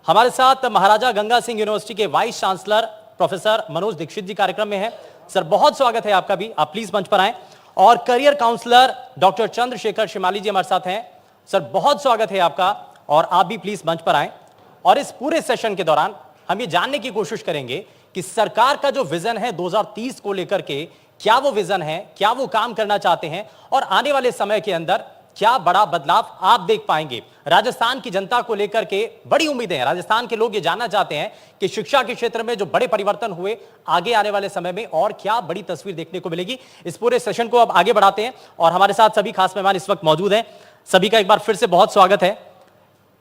हमारे साथ महाराजा गंगा सिंह यूनिवर्सिटी के vice chancellor professor Manoj Dikshit ji कार्यक्रम में हैं। सर बहुत स्वागत है आपका भी, आप प्लीज मंच पर आएं। और करियर काउंसलर डॉक्टर चंद्रशेखर शिमाली जी हमारे साथ हैं। सर बहुत स्वागत है आपका और आप भी प्लीज मंच पर आएं। और इस पूरे सेशन के दौरान हम ये जानने की कोशिश करेंगे कि सरकार का जो विजन है 2030 को लेकर के, क्या वो विजन है, क्या वो काम करना चाहते हैं और आने वाले समय के अंदर क्या बड़ा बदलाव आप देख पाएंगे। राजस्थान की जनता को लेकर के बड़ी उम्मीदें हैं। राजस्थान के लोग ये जानना चाहते हैं कि शिक्षा के क्षेत्र में जो बड़े परिवर्तन हुए, आगे आने वाले समय में और क्या बड़ी तस्वीर देखने को मिलेगी। इस पूरे सेशन को अब आगे बढ़ाते हैं और हमारे साथ सभी खास मेहमान इस वक्त मौजूद हैं। सभी का एक बार फिर से बहुत स्वागत है।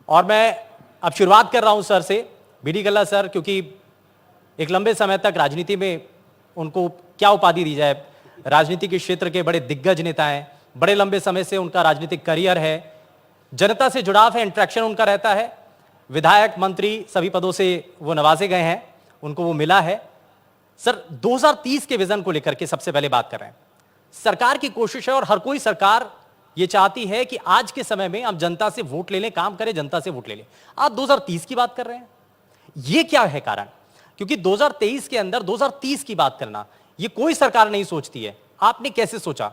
और मैं अब शुरुआत कर रहा हूं सर से, बीडी कल्ला सर, क्योंकि एक लंबे समय तक राजनीति में उनको क्या उपाधि दी जाए, राजनीति के क्षेत्र के बड़े दिग्गज नेता हैं, बड़े लंबे समय से उनका राजनीतिक करियर है, जनता से जुड़ाव है, इंटरेक्शन उनका रहता है, विधायक मंत्री सभी पदों से वो नवाजे गए हैं, उनको वो मिला है। सर 2030 के विजन को लेकर के सबसे पहले बात कर रहे हैं। सरकार की कोशिश है और हर कोई सरकार ये चाहती है कि आज के समय में हम जनता से वोट ले लें, काम करें, जनता से वोट ले लें। आप 2030 की बात कर रहे हैं, ये क्या है कारण? क्योंकि 2023 के अंदर 2030 की बात करना ये कोई सरकार नहीं सोचती है, आपने कैसे सोचा?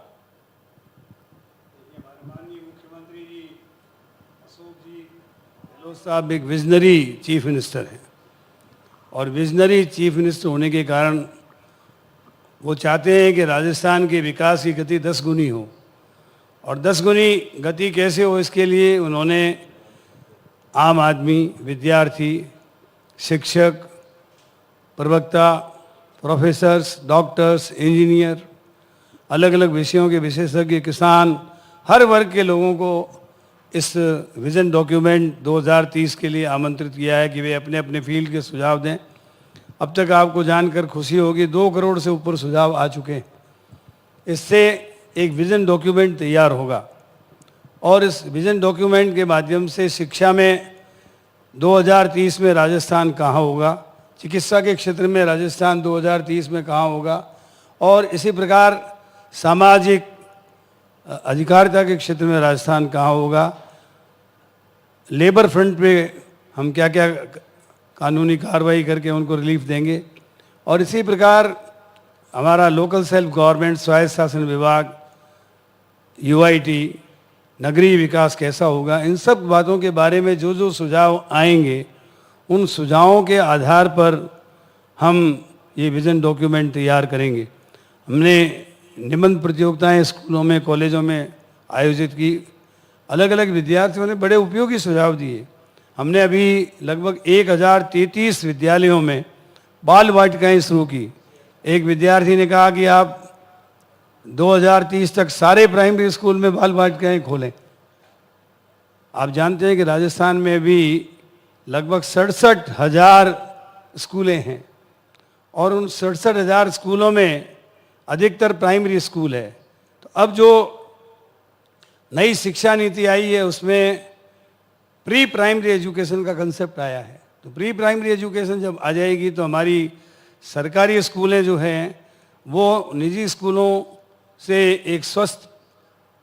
मुख्यमंत्री जी अशोक जी गहलोत साहब एक विजनरी चीफ मिनिस्टर हैं और विजनरी चीफ मिनिस्टर होने के कारण वो चाहते हैं कि राजस्थान के विकास की गति 10 गुनी हो। और 10 गुनी गति कैसे हो, इसके लिए उन्होंने आम आदमी, विद्यार्थी, शिक्षक, प्रवक्ता, प्रोफेसर्स, डॉक्टर्स, इंजीनियर, अलग अलग विषयों के विशेषज्ञ, किसान, हर वर्ग के लोगों को इस विजन डॉक्यूमेंट 2030 के लिए आमंत्रित किया है कि वे अपने अपने फील्ड के सुझाव दें। अब तक आपको जानकर खुशी होगी 2 करोड़ से ऊपर सुझाव आ चुके हैं। इससे एक विजन डॉक्यूमेंट तैयार होगा और इस विजन डॉक्यूमेंट के माध्यम से शिक्षा में 2030 में राजस्थान कहाँ होगा, चिकित्सा के क्षेत्र में राजस्थान 2030 में कहाँ होगा, और इसी प्रकार सामाजिक अधिकारिता के क्षेत्र में राजस्थान कहाँ होगा, लेबर फ्रंट पे हम क्या क्या कानूनी कार्रवाई करके उनको रिलीफ देंगे, और इसी प्रकार हमारा लोकल सेल्फ गवर्नमेंट, स्वायत्त शासन विभाग, यूआईटी, नगरीय विकास कैसा होगा। इन सब बातों के बारे में जो जो सुझाव आएंगे, उन सुझावों के आधार पर हम ये विजन डॉक्यूमेंट तैयार करेंगे। हमने निबंध प्रतियोगिताएं स्कूलों में, कॉलेजों में आयोजित की। अलग अलग विद्यार्थियों ने बड़े उपयोगी सुझाव दिए। हमने अभी लगभग 1033 विद्यालयों में बाल वाटिकाएं शुरू की। एक विद्यार्थी ने कहा कि आप 2030 तक सारे प्राइमरी स्कूल में बाल वाटिकाएं खोलें। आप जानते हैं कि राजस्थान में भी लगभग 67,000 स्कूलें हैं और उन 67,000 स्कूलों में अधिकतर प्राइमरी स्कूल है। तो अब जो नई शिक्षा नीति आई है उसमें प्री प्राइमरी एजुकेशन का कंसेप्ट आया है। तो प्री प्राइमरी एजुकेशन जब आ जाएगी तो हमारी सरकारी स्कूलें जो हैं वो निजी स्कूलों से एक स्वस्थ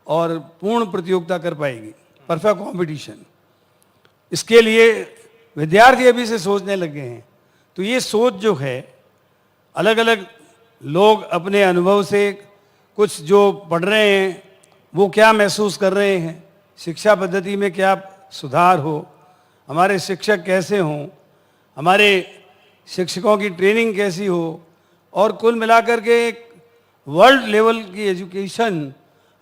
और पूर्ण प्रतियोगिता कर पाएगी, परफेक्ट कंपटीशन। इसके लिए विद्यार्थी अभी से सोचने लगे हैं। तो ये सोच जो है, अलग अलग लोग अपने अनुभव से कुछ जो पढ़ रहे हैं वो क्या महसूस कर रहे हैं, शिक्षा पद्धति में क्या सुधार हो, हमारे शिक्षक कैसे हों, हमारे शिक्षकों की ट्रेनिंग कैसी हो, और कुल मिलाकर के एक वर्ल्ड लेवल की एजुकेशन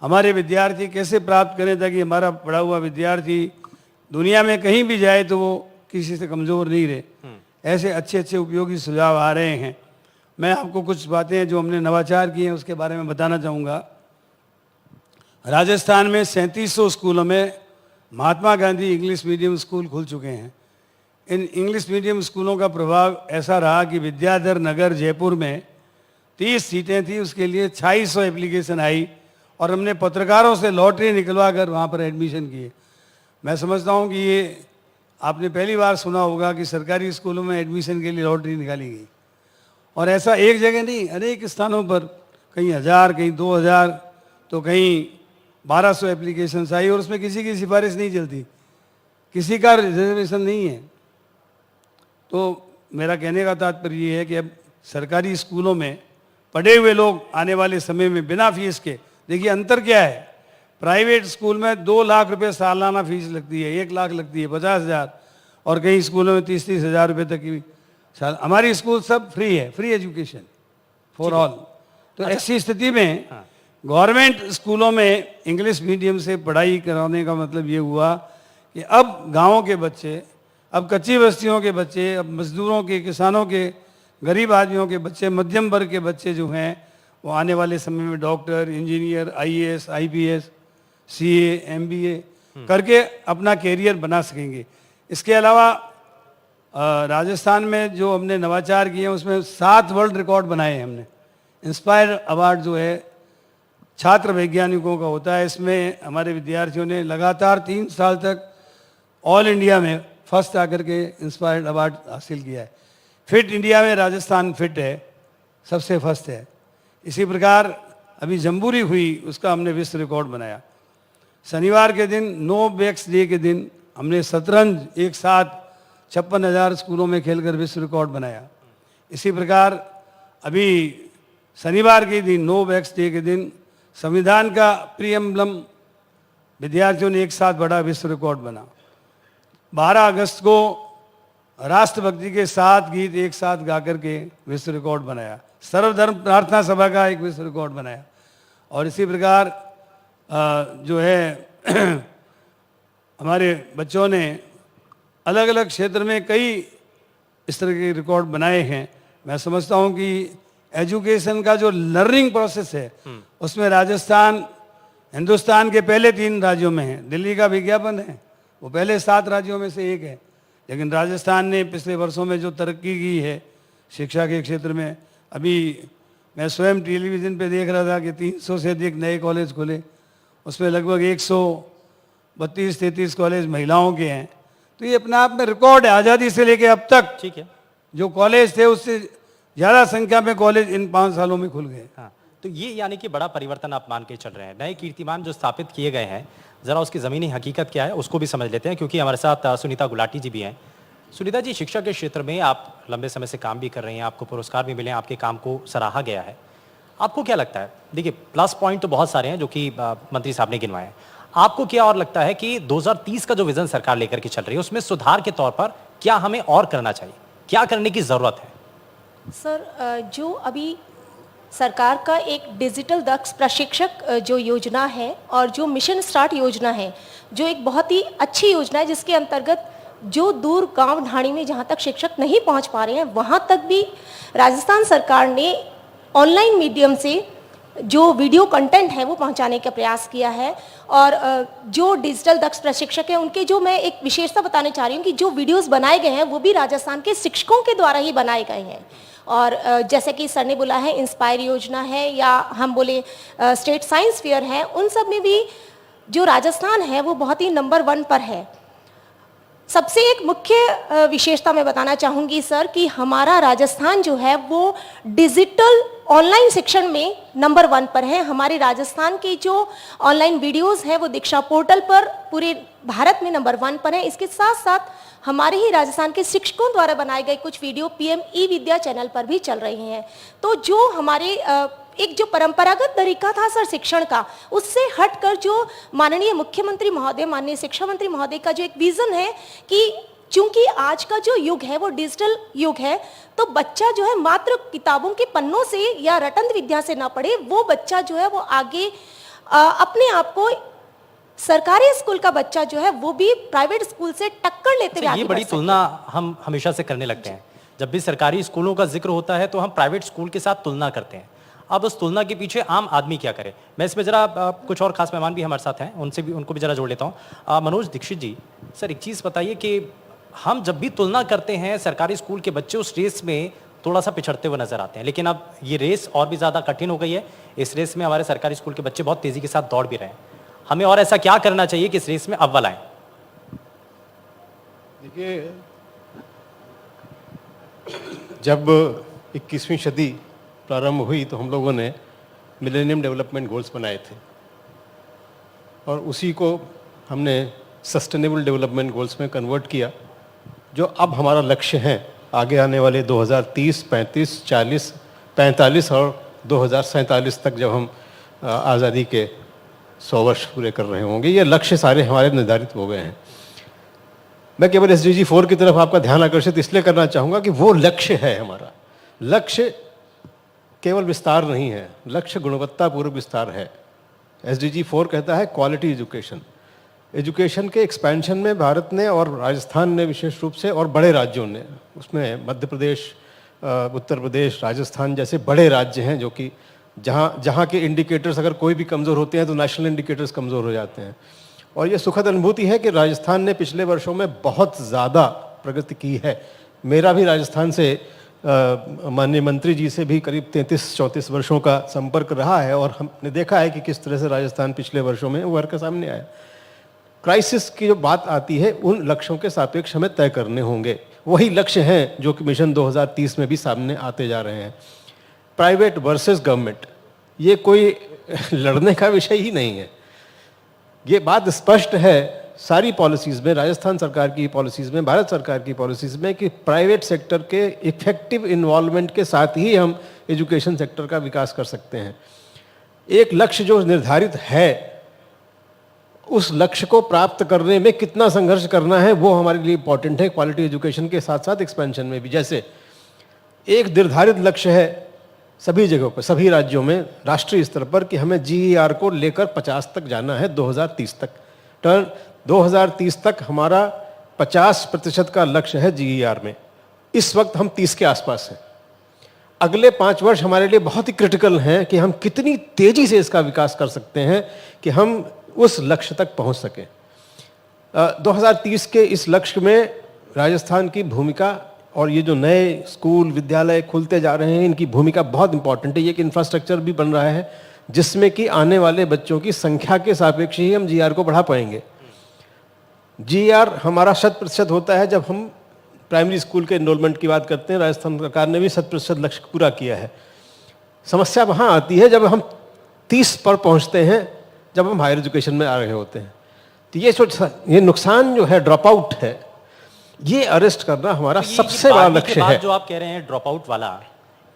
हमारे विद्यार्थी कैसे प्राप्त करें ताकि हमारा पढ़ा हुआ विद्यार्थी दुनिया में कहीं भी जाए तो वो किसी से कमज़ोर नहीं रहे। ऐसे अच्छे अच्छे उपयोगी सुझाव आ रहे हैं। मैं आपको कुछ बातें जो हमने नवाचार किए हैं उसके बारे में बताना चाहूँगा। राजस्थान में 3700 स्कूलों में Mahatma Gandhi English medium school खुल चुके हैं। इन इंग्लिश मीडियम स्कूलों का प्रभाव ऐसा रहा कि विद्याधर नगर जयपुर में 30 सीटें थी, उसके लिए 2600 एप्लीकेशन आई और हमने पत्रकारों से लॉटरी निकलवा कर वहाँ पर एडमिशन किए। मैं समझता हूँ कि ये आपने पहली बार सुना होगा कि सरकारी स्कूलों में एडमिशन के लिए लॉटरी निकाली गई, और ऐसा एक जगह नहीं, अनेक स्थानों पर कहीं 1000, कहीं 2000, तो कहीं 1200 एप्लीकेशंस आई और उसमें किसी की सिफारिश नहीं चलती, किसी का रिजर्वेशन नहीं है। तो मेरा कहने का तात्पर्य ये है कि अब सरकारी स्कूलों में पढ़े हुए लोग आने वाले समय में बिना फीस के, देखिए अंतर क्या है, प्राइवेट स्कूल में 2 लाख रुपए सालाना फीस लगती है, 1 लाख लगती है, 50,000, और कई स्कूलों में 30-30 हज़ार रुपये तक की साल। हमारी स्कूल सब फ्री है, फ्री एजुकेशन फॉर ऑल। तो ऐसी स्थिति में गवर्नमेंट स्कूलों में इंग्लिश मीडियम से पढ़ाई कराने का मतलब ये हुआ कि अब गाँवों के बच्चे, अब कच्ची बस्तियों के बच्चे, अब मजदूरों के, किसानों के, गरीब आदमियों के बच्चे, मध्यम वर्ग के बच्चे जो हैं वो आने वाले समय में doctor, engineer, IAS, IPS, CA, MBA करके अपना कैरियर बना सकेंगे। इसके अलावा राजस्थान में जो हमने नवाचार किए हैं उसमें 7 वर्ल्ड रिकॉर्ड बनाए हैं हमने। इंस्पायर अवार्ड जो है छात्र वैज्ञानिकों का होता है, इसमें हमारे विद्यार्थियों ने लगातार 3 साल तक ऑल इंडिया में फर्स्ट आकर के इंस्पायर्ड अवार्ड हासिल किया है। फिट इंडिया में राजस्थान फिट है, सबसे फर्स्ट है। इसी प्रकार अभी जम्बूरी हुई, उसका हमने विश्व रिकॉर्ड बनाया। शनिवार के दिन नो बैक्स डे के दिन हमने शतरंज एक साथ 56,000 स्कूलों में खेलकर विश्व रिकॉर्ड बनाया। इसी प्रकार अभी शनिवार के दिन नो बैक्स डे के दिन संविधान का प्रीएम्बलम विद्यार्थियों ने एक साथ बड़ा विश्व रिकॉर्ड बना। 12 अगस्त को राष्ट्रभक्ति के 7 गीत एक साथ गा करके विश्व रिकॉर्ड बनाया। सर्वधर्म प्रार्थना सभा का एक विश्व रिकॉर्ड बनाया। और इसी प्रकार जो है हमारे बच्चों ने अलग अलग क्षेत्र में कई इस तरह के रिकॉर्ड बनाए हैं। मैं समझता हूं कि एजुकेशन का जो लर्निंग प्रोसेस है उसमें राजस्थान हिंदुस्तान के पहले 3 राज्यों में है। दिल्ली का विज्ञापन है, वो पहले 7 राज्यों में से एक है। लेकिन राजस्थान ने पिछले वर्षों में जो तरक्की की है शिक्षा के क्षेत्र में, अभी मैं स्वयं टेलीविज़न पे देख रहा था कि 300 से अधिक नए कॉलेज खुले, उसमें लगभग 132-33 कॉलेज महिलाओं के हैं। तो ये अपने आप में रिकॉर्ड है, आज़ादी से लेके अब तक। ठीक है, जो कॉलेज थे उससे ज़्यादा संख्या में कॉलेज इन 5 सालों में खुल गए। हाँ, तो ये यानी कि बड़ा परिवर्तन आप मान के चल रहे हैं। नए कीर्तिमान जो स्थापित किए गए हैं, जरा उसकी ज़मीनी हकीकत क्या है उसको भी समझ लेते हैं, क्योंकि हमारे साथ सुनीता गुलाटी जी भी हैं। सुनीता जी, शिक्षा के क्षेत्र में आप लंबे समय से काम भी कर रही हैं, आपको पुरस्कार भी मिले हैं, आपके काम को सराहा गया है। आपको क्या लगता है, देखिए प्लस पॉइंट तो बहुत सारे हैं जो कि मंत्री साहब ने गिनवाए हैं, आपको क्या और लगता है कि 2030 का जो विजन सरकार लेकर के चल रही है उसमें सुधार के तौर पर क्या हमें और करना चाहिए, क्या करने की ज़रूरत है? सर, जो अभी सरकार का एक डिजिटल दक्ष प्रशिक्षक जो योजना है और जो मिशन स्टार्ट योजना है, जो एक बहुत ही अच्छी योजना है, जिसके अंतर्गत जो दूर गांव ढाणी में जहां तक शिक्षक नहीं पहुंच पा रहे हैं वहां तक भी राजस्थान सरकार ने ऑनलाइन मीडियम से जो वीडियो कंटेंट है वो पहुंचाने का प्रयास किया है। और जो डिजिटल दक्ष प्रशिक्षक हैं उनके जो मैं एक विशेषता बताने चाह रही हूँ कि जो वीडियोस बनाए गए हैं वो भी राजस्थान के शिक्षकों के द्वारा ही बनाए गए हैं। और जैसे कि सर ने बोला है इंस्पायर योजना है या हम बोले स्टेट साइंस फेयर है, उन सब में भी जो राजस्थान है वो बहुत ही नंबर 1 पर है। सबसे एक मुख्य विशेषता मैं बताना चाहूँगी सर कि हमारा राजस्थान जो है वो डिजिटल ऑनलाइन शिक्षण में नंबर 1 पर है। हमारे राजस्थान की जो ऑनलाइन वीडियोस है वो दीक्षा पोर्टल पर पूरे भारत में नंबर 1 पर है। इसके साथ साथ हमारे ही राजस्थान के शिक्षकों द्वारा बनाए गए कुछ वीडियो PM ई विद्या चैनल पर भी चल रहे हैं। तो जो हमारे एक जो परंपरागत तरीका था सर शिक्षण का, उससे हटकर जो माननीय मुख्यमंत्री महोदय, माननीय शिक्षा मंत्री महोदय का जो एक विजन है कि चूंकि आज का जो युग है वो डिजिटल युग है, तो बच्चा जो है मात्र किताबों के पन्नों से या रटंत विद्या से ना पढ़े, वो बच्चा जो है वो आगे अपने आप को सरकारी स्कूल का बच्चा जो है वो भी प्राइवेट स्कूल से टक्कर लेते हुए आगे ये बड़ी तुलना हम हमेशा से करने लगते हैं। जब भी सरकारी स्कूलों का जिक्र होता है तो हम प्राइवेट स्कूल के साथ तुलना करते हैं। अब उस तुलना के पीछे आम आदमी क्या करे, मैं इसमें जरा कुछ और खास मेहमान भी हमारे साथ हैं, उनको भी जरा जोड़ लेता हूँ। मनोज दीक्षित जी, सर एक चीज़ बताइए कि हम जब भी तुलना करते हैं सरकारी स्कूल के बच्चे उस रेस में थोड़ा सा पिछड़ते हुए नजर आते हैं, लेकिन अब ये रेस और भी ज़्यादा कठिन हो गई है। इस रेस में हमारे सरकारी स्कूल के बच्चे बहुत तेज़ी के साथ दौड़ भी रहे हैं। हमें और ऐसा क्या करना चाहिए कि इस रेस में अव्वल आए? देखिए, जब 21वीं सदी प्रारंभ हुई तो हम लोगों ने मिलेनियम डेवलपमेंट गोल्स बनाए थे और उसी को हमने सस्टेनेबल डेवलपमेंट गोल्स में कन्वर्ट किया, जो अब हमारा लक्ष्य है आगे आने वाले 2030, 35, 40, 45 और 2047 तक जब हम आज़ादी के 100 वर्ष पूरे कर रहे होंगे, ये लक्ष्य सारे हमारे निर्धारित हो गए हैं। मैं केवल SDG 4 की तरफ आपका ध्यान आकर्षित इसलिए करना चाहूँगा कि वो लक्ष्य है हमारा। लक्ष्य केवल विस्तार नहीं है, लक्ष्य गुणवत्तापूर्वक विस्तार है। SDG 4 कहता है क्वालिटी एजुकेशन। एजुकेशन के एक्सपेंशन में भारत ने और राजस्थान ने विशेष रूप से, और बड़े राज्यों ने, उसमें मध्य प्रदेश, उत्तर प्रदेश, राजस्थान जैसे बड़े राज्य हैं जो कि जहाँ के इंडिकेटर्स अगर कोई भी कमज़ोर होते हैं तो नेशनल इंडिकेटर्स कमज़ोर हो जाते हैं। और ये सुखद अनुभूति है कि राजस्थान ने पिछले वर्षों में बहुत ज़्यादा प्रगति की है। मेरा भी राजस्थान से माननीय मंत्री जी से भी करीब 33-34 वर्षों का संपर्क रहा है और हमने देखा है कि किस तरह से राजस्थान पिछले वर्षों में उभर कर सामने आया। क्राइसिस की जो बात आती है उन लक्ष्यों के सापेक्ष हमें तय करने होंगे। वही लक्ष्य हैं जो कि मिशन 2030 में भी सामने आते जा रहे हैं। प्राइवेट वर्सेस गवर्नमेंट, ये कोई लड़ने का विषय ही नहीं है। ये बात स्पष्ट है सारी पॉलिसीज़ में, राजस्थान सरकार की पॉलिसीज़ में, भारत सरकार की पॉलिसीज़ में, कि प्राइवेट सेक्टर के इफेक्टिव इन्वॉल्वमेंट के साथ ही हम एजुकेशन सेक्टर का विकास कर सकते हैं। एक लक्ष्य जो निर्धारित है, उस लक्ष्य को प्राप्त करने में कितना संघर्ष करना है वो हमारे लिए इंपॉर्टेंट है, क्वालिटी एजुकेशन के साथ साथ एक्सपेंशन में भी। जैसे एक निर्धारित लक्ष्य है सभी जगहों पर, सभी राज्यों में, राष्ट्रीय स्तर पर, कि हमें GER को लेकर 50 तक जाना है 2030 तक। टर्न 2030 तक हमारा 50% का लक्ष्य है GER में। इस वक्त हम 30 के आसपास हैं। अगले 5 वर्ष हमारे लिए बहुत ही क्रिटिकल हैं कि हम कितनी तेजी से इसका विकास कर सकते हैं कि हम उस लक्ष्य तक पहुंच सकें। 2030 के इस लक्ष्य में राजस्थान की भूमिका और ये जो नए स्कूल विद्यालय खुलते जा रहे हैं, इनकी भूमिका बहुत इंपॉर्टेंट है। ये कि इंफ्रास्ट्रक्चर भी बन रहा है जिसमें कि आने वाले बच्चों की संख्या के सापेक्ष ही हम GER को बढ़ा पाएंगे। GER हमारा 100% होता है जब हम प्राइमरी स्कूल के एनरोलमेंट की बात करते हैं। राजस्थान सरकार ने भी 100% लक्ष्य पूरा किया है। समस्या वहाँ आती है जब हम 30 पर पहुँचते हैं, जब हम हायर एजुकेशन में आ रहे होते हैं। तो ये नुकसान जो है, ड्रॉप आउट है, ये अरेस्ट करना हमारा सबसे बड़ा लक्ष्य है। जो आप कह रहे हैं ड्रॉप आउट वाला,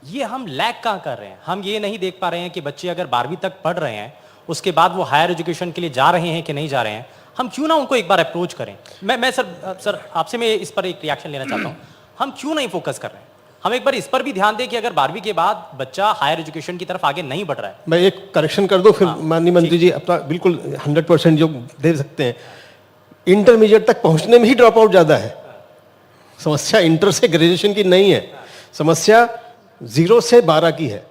ये हम लैग कहाँ कर रहे हैं? हम ये नहीं देख पा रहे हैं कि बच्चे अगर 12वीं तक पढ़ रहे हैं, उसके बाद वो हायर एजुकेशन के लिए जा रहे हैं कि नहीं जा रहे हैं। हम क्यों ना उनको एक बार अप्रोच करें। मैं सर आपसे मैं इस पर एक रिएक्शन लेना चाहता हूँ। हम क्यों नहीं फोकस कर रहे हैं? हम एक बार इस पर भी ध्यान दें कि अगर 12वीं के बाद बच्चा हायर एजुकेशन की तरफ आगे नहीं बढ़ रहा है। मैं एक करेक्शन कर दूं, फिर माननीय मंत्री जी अपना बिल्कुल 100% जो दे सकते हैं। इंटरमीडिएट तक पहुंचने में ही ड्रॉप आउट ज्यादा है। समस्या इंटर से ग्रेजुएशन की नहीं है, समस्या 0 से 12 की है।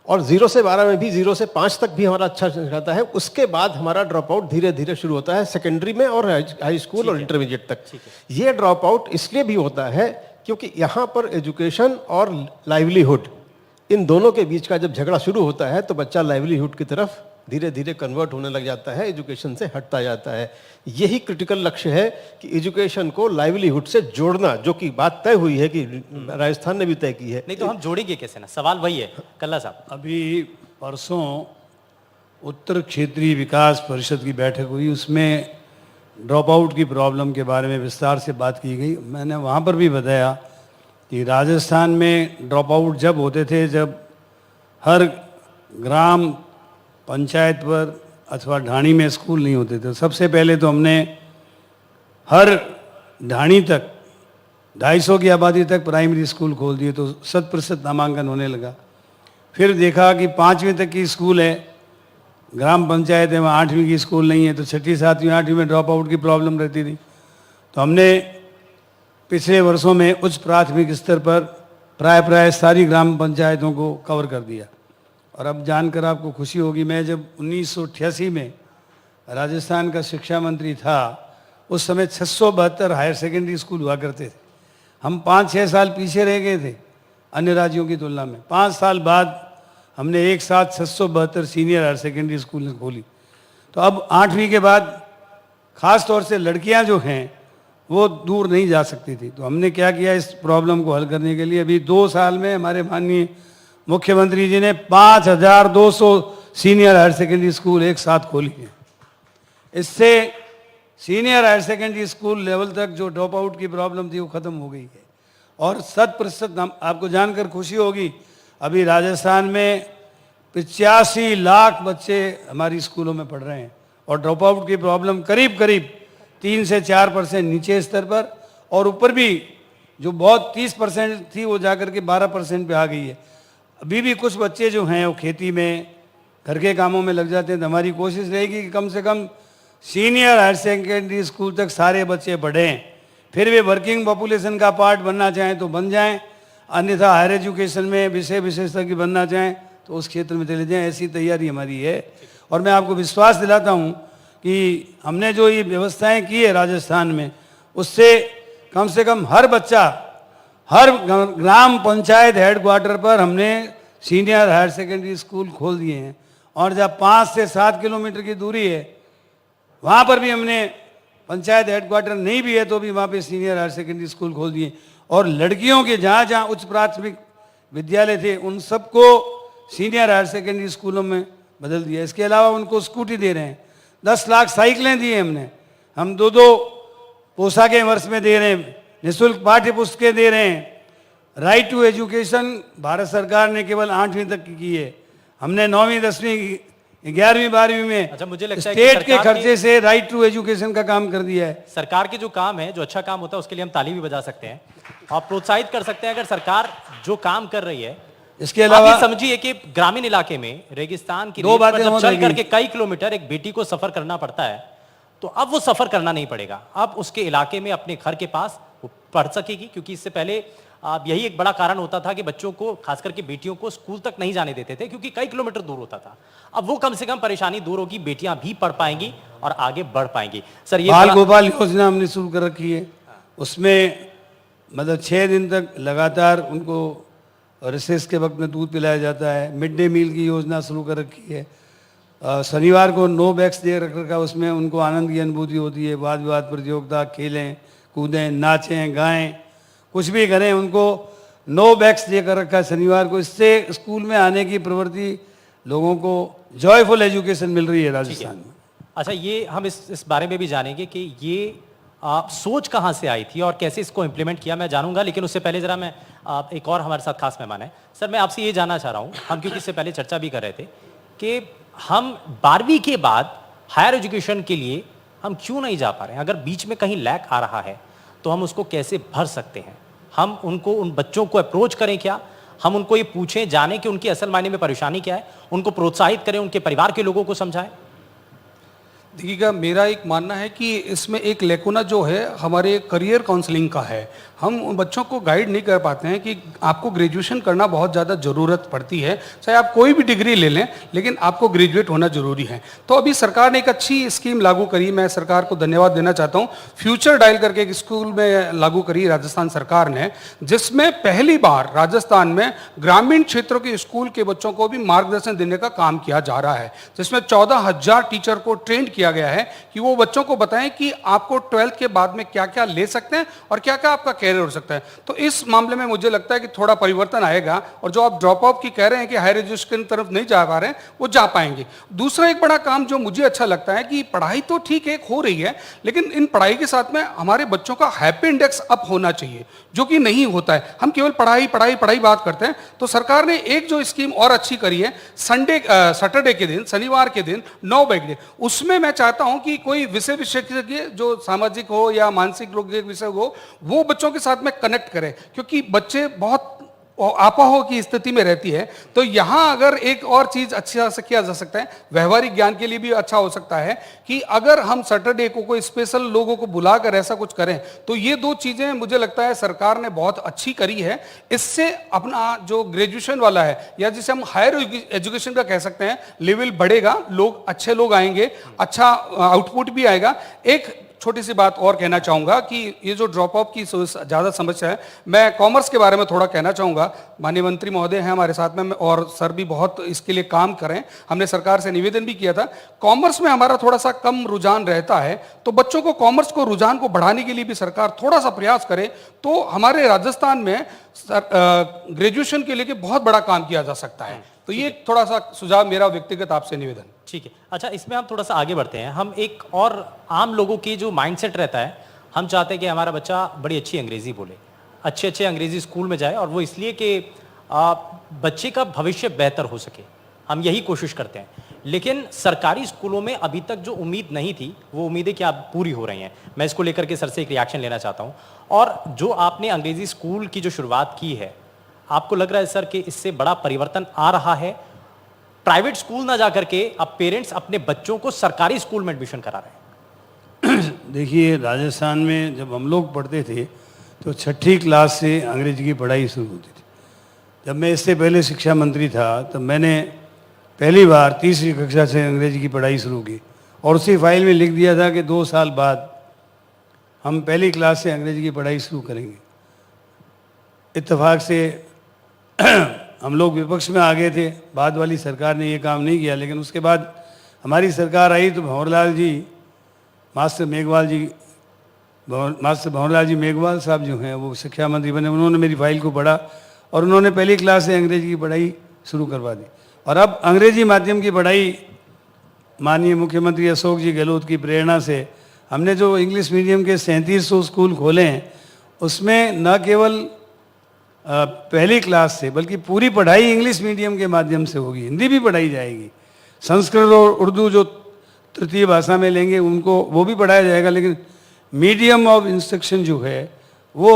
और 0 से 12 में भी 0 से 5 तक भी हमारा अच्छा जाता है। उसके बाद हमारा ड्रॉप आउट धीरे धीरे शुरू होता है सेकेंडरी में और हाई स्कूल और इंटरमीडिएट तक। ये ड्रॉप आउट इसलिए भी होता है क्योंकि यहाँ पर एजुकेशन और लाइवलीहुड, इन दोनों के बीच का जब झगड़ा शुरू होता है तो बच्चा लाइवलीहुड की तरफ धीरे धीरे कन्वर्ट होने लग जाता है, एजुकेशन से हटता जाता है। यही क्रिटिकल लक्ष्य है कि एजुकेशन को लाइवलीहुड से जोड़ना, जो कि बात तय हुई है कि राजस्थान ने भी तय की है। नहीं तो हम जोड़ेंगे कैसे ना, सवाल वही है कल्ला साहब। अभी परसों उत्तर क्षेत्रीय विकास परिषद की बैठक हुई, उसमें ड्रॉप आउट की प्रॉब्लम के बारे में विस्तार से बात की गई। मैंने वहाँ पर भी बताया कि राजस्थान में ड्रॉप आउट जब होते थे जब हर ग्राम पंचायत पर अथवा ढाणी में स्कूल नहीं होते थे। सबसे पहले तो हमने हर ढाणी तक 250 की आबादी तक प्राइमरी स्कूल खोल दिए तो 100% नामांकन होने लगा। फिर देखा कि 5वीं तक की स्कूल है, ग्राम पंचायत है, वहाँ 8वीं की स्कूल नहीं है, तो 6ठी 7वीं 8वीं में ड्रॉप आउट की प्रॉब्लम रहती थी। तो हमने पिछले वर्षों में उच्च प्राथमिक स्तर पर प्राय सारी ग्राम पंचायतों को कवर कर दिया। और अब जानकर आपको खुशी होगी, मैं जब 1988 में राजस्थान का शिक्षा मंत्री था, उस समय 672 हायर सेकेंडरी स्कूल हुआ करते थे। हम 5-6 साल पीछे रह गए थे अन्य राज्यों की तुलना में। 5 साल बाद हमने एक साथ 672 सीनियर हायर सेकेंडरी स्कूल खोली। तो अब 8वीं के बाद खास तौर से लड़कियां जो हैं वो दूर नहीं जा सकती थी। तो हमने क्या किया, इस प्रॉब्लम को हल करने के लिए अभी 2 साल में हमारे माननीय मुख्यमंत्री जी ने 5200 सीनियर हायर सेकेंडरी स्कूल एक साथ खोली हैं। इससे senior higher secondary school level तक जो ड्रॉप आउट की प्रॉब्लम थी वो ख़त्म हो गई है। और 100% आपको जानकर खुशी होगी, अभी राजस्थान में 85 लाख बच्चे हमारी स्कूलों में पढ़ रहे हैं और ड्रॉप आउट की प्रॉब्लम करीब करीब 3 से 4% नीचे स्तर पर, और ऊपर भी जो बहुत 30% थी वो जाकर के 12% पे आ गई है। अभी भी कुछ बच्चे जो हैं वो खेती में, घर के कामों में लग जाते हैं। तो हमारी कोशिश रहेगी कि कम से कम सीनियर हायर सेकेंडरी स्कूल तक सारे बच्चे पढ़ें, फिर वे वर्किंग पॉपुलेशन का पार्ट बनना चाहें तो बन जाएं, अन्यथा हायर एजुकेशन में विषय विशेषता की बनना चाहें तो उस क्षेत्र में चले जाएं। ऐसी तैयारी हमारी है और मैं आपको विश्वास दिलाता हूं कि हमने जो ये व्यवस्थाएं की है राजस्थान में, उससे कम से कम हर बच्चा, हर ग्राम पंचायत हेडक्वार्टर पर हमने सीनियर हायर सेकेंडरी स्कूल खोल दिए हैं, और जब 5 से 7 किलोमीटर की दूरी है वहाँ पर भी हमने, पंचायत हेडक्वार्टर नहीं भी है तो भी वहाँ पे सीनियर हायर सेकेंडरी स्कूल खोल दिए। और लड़कियों के जहाँ जहाँ उच्च प्राथमिक विद्यालय थे उन सबको सीनियर हायर सेकेंडरी स्कूलों में बदल दिया। इसके अलावा उनको स्कूटी दे रहे हैं, 10 लाख साइकिलें दी हैं हमने, हम 2-2 पोशाकें वर्ष में दे रहे हैं, निःशुल्क पाठ्य पुस्तकें दे रहे हैं। राइट टू एजुकेशन भारत सरकार ने केवल 8वीं तक की है, हमने 9वीं 10वीं 11वीं 12वीं में अच्छा, मुझे लगता है कि स्टेट के सरकार खर्चे से राइट टू एजुकेशन का काम कर दिया है। सरकार के जो काम है, जो अच्छा काम होता है उसके लिए हम ताली भी बजा सकते हैं और प्रोत्साहित कर सकते हैं अगर सरकार जो काम कर रही है। इसके आप अलावा ये समझिए कि ग्रामीण इलाके में रेगिस्तान की दो रेत पर बातें जब और चल रहेंगी। करके कई किलोमीटर एक बेटी को सफर करना पड़ता है, तो अब वो सफर करना नहीं पड़ेगा, अब उसके इलाके में अपने घर के पास वो पढ़ सकेगी। क्योंकि इससे पहले यही एक बड़ा कारण होता था कि बच्चों को, खास करके बेटियों को स्कूल तक नहीं जाने देते थे क्योंकि कई किलोमीटर दूर होता था। अब वो कम से कम परेशानी दूर होगी, बेटियां भी पढ़ पाएंगी और आगे बढ़ पाएंगी। सर, ये बाल गोपाल योजना हमने शुरू कर रखी है, उसमें मतलब 6 दिन तक लगातार उनको रिसेस के वक्त में दूध पिलाया जाता है। मिड डे मील की योजना शुरू कर रखी है। शनिवार को नो बैक्स डे रख रखा, उसमें उनको आनंद की अनुभूति होती है। वाद विवाद प्रतियोगिता, खेलें कूदें, नाचें गाएं, कुछ भी करें, उनको नो बैक्स डे कर रखा है शनिवार को। इससे स्कूल में आने की प्रवृत्ति, लोगों को जॉयफुल एजुकेशन मिल रही है राजस्थान में। अच्छा, ये हम इस बारे में भी जानेंगे कि ये सोच कहाँ से आई थी और कैसे इसको इम्प्लीमेंट किया, मैं जानूंगा। लेकिन उससे पहले जरा मैं एक और हमारे साथ खास मेहमान है। सर, मैं आपसे ये जानना चाह रहा हूँ, हम क्योंकि इससे पहले चर्चा भी कर रहे थे कि हम 12वीं के बाद हायर एजुकेशन के लिए हम क्यों नहीं जा पा रहे हैं। अगर बीच में कहीं लैक आ रहा है तो हम उसको कैसे भर सकते हैं। हम उनको, उन बच्चों को अप्रोच करें क्या, हम उनको ये पूछें, जानें कि उनकी असल मायने में परेशानी क्या है, उनको प्रोत्साहित करें, उनके परिवार के लोगों को समझाएं। देखिएगा, मेरा एक मानना है कि इसमें एक लेकुना जो है हमारे करियर काउंसलिंग का है। हम उन बच्चों को गाइड नहीं कर पाते हैं कि आपको ग्रेजुएशन करना बहुत ज़्यादा ज़रूरत पड़ती है, चाहे आप कोई भी डिग्री ले लें, लेकिन आपको ग्रेजुएट होना ज़रूरी है। तो अभी सरकार ने एक अच्छी स्कीम लागू करी, मैं सरकार को धन्यवाद देना चाहता हूँ। फ्यूचर डायल करके एक स्कूल में लागू करी राजस्थान सरकार ने, जिसमें पहली बार राजस्थान में ग्रामीण क्षेत्रों के स्कूल के बच्चों को भी मार्गदर्शन देने का काम किया जा रहा है, जिसमें 14,000 टीचर को ट्रेंड किया गया है कि वो बच्चों को बताएं कि आपको 12th के बाद में क्या क्या ले सकते हैं और क्या क्या आपका कैरियर हो सकता है। तो इस मामले में मुझे लगता है कि थोड़ा परिवर्तन आएगा, और जो आप ड्रॉप आउट की कह रहे हैं कि हायर एजुकेशन की तरफ नहीं जा पा रहे हैं, वो जा पाएंगे। दूसरा एक बड़ा काम जो मुझे अच्छा लगता है कि पढ़ाई तो ठीक है हो रही है, लेकिन इन पढ़ाई के साथ में हमारे बच्चों का हैप्पी इंडेक्स अप होना चाहिए, जो कि नहीं होता है। हम केवल पढ़ाई पढ़ाई पढ़ाई बात करते हैं। तो सरकार ने एक जो स्कीम और अच्छी करी है, सैटरडे के दिन, शनिवार के दिन 9 बजे, उसमें मैं चाहता हूं कि कोई विषय विशेषज्ञ जो सामाजिक हो या मानसिक रोग के विषय हो, वो बच्चों के साथ में कनेक्ट करें, क्योंकि बच्चे बहुत आपाहो की स्थिति में रहती है। तो यहां अगर एक और चीज अच्छा से किया जा सकता है, व्यवहारिक ज्ञान के लिए भी अच्छा हो सकता है कि अगर हम सैटरडे को कोई स्पेशल लोगों को बुलाकर ऐसा कुछ करें, तो ये 2 चीजें मुझे लगता है सरकार ने बहुत अच्छी करी है। इससे अपना जो ग्रेजुएशन वाला है, या जिसे हम हायर एजुकेशन का कह सकते हैं, लेवल बढ़ेगा, लोग अच्छे लोग आएंगे, अच्छा आउटपुट भी आएगा। एक छोटी सी बात और कहना चाहूंगा कि ये जो ड्रॉप आउट की ज़्यादा समस्या है, मैं कॉमर्स के बारे में थोड़ा कहना चाहूंगा। माननीय मंत्री महोदय हैं हमारे साथ में, और सर भी बहुत इसके लिए काम करें। हमने सरकार से निवेदन भी किया था। कॉमर्स में हमारा थोड़ा सा कम रुझान रहता है, तो बच्चों को कॉमर्स को रुझान को बढ़ाने के लिए भी सरकार थोड़ा सा प्रयास करे, तो हमारे राजस्थान में ग्रेजुएशन के लिए बहुत बड़ा काम किया जा सकता है। तो ये थोड़ा सा सुझाव मेरा व्यक्तिगत आपसे निवेदन। ठीक है। अच्छा, इसमें हम थोड़ा सा आगे बढ़ते हैं। हम एक और आम लोगों की जो माइंडसेट रहता है, हम चाहते हैं कि हमारा बच्चा बड़ी अच्छी अंग्रेजी बोले, अच्छे अच्छे अंग्रेजी स्कूल में जाए, और वो इसलिए कि बच्चे का भविष्य बेहतर हो सके, हम यही कोशिश करते हैं। लेकिन सरकारी स्कूलों में अभी तक जो उम्मीद नहीं थी, वो उम्मीदें क्या पूरी हो रही हैं? मैं इसको लेकर के सर से एक रिएक्शन लेना चाहता हूं। और जो आपने अंग्रेजी स्कूल की जो शुरुआत की है, आपको लग रहा है सर कि इससे बड़ा परिवर्तन आ रहा है? प्राइवेट स्कूल ना जाकर के अब पेरेंट्स अपने बच्चों को सरकारी स्कूल में एडमिशन करा रहे हैं। देखिए, राजस्थान में जब हम लोग पढ़ते थे तो 6ठी क्लास से अंग्रेजी की पढ़ाई शुरू होती थी। जब मैं इससे पहले शिक्षा मंत्री था तब मैंने पहली बार 3री कक्षा से अंग्रेजी की पढ़ाई शुरू की, और उसी फाइल में लिख दिया था कि 2 साल बाद हम पहली क्लास से अंग्रेजी की पढ़ाई शुरू करेंगे। इत्तेफाक से हम लोग विपक्ष में आ गए थे, बाद वाली सरकार ने ये काम नहीं किया, लेकिन उसके बाद हमारी सरकार आई तो मास्टर भंवरलाल जी मेघवाल साहब जो हैं वो शिक्षा मंत्री बने। उन्होंने मेरी फाइल को पढ़ा और उन्होंने पहली क्लास से अंग्रेजी की पढ़ाई शुरू करवा दी। और अब अंग्रेजी माध्यम की पढ़ाई माननीय मुख्यमंत्री अशोक जी गहलोत की प्रेरणा से हमने जो इंग्लिश मीडियम के 3700 स्कूल खोले हैं, उसमें न केवल पहली क्लास से बल्कि पूरी पढ़ाई इंग्लिश मीडियम के माध्यम से होगी। हिंदी भी पढ़ाई जाएगी, संस्कृत और उर्दू जो तृतीय भाषा में लेंगे उनको वो भी पढ़ाया जाएगा, लेकिन मीडियम ऑफ इंस्ट्रक्शन जो है वो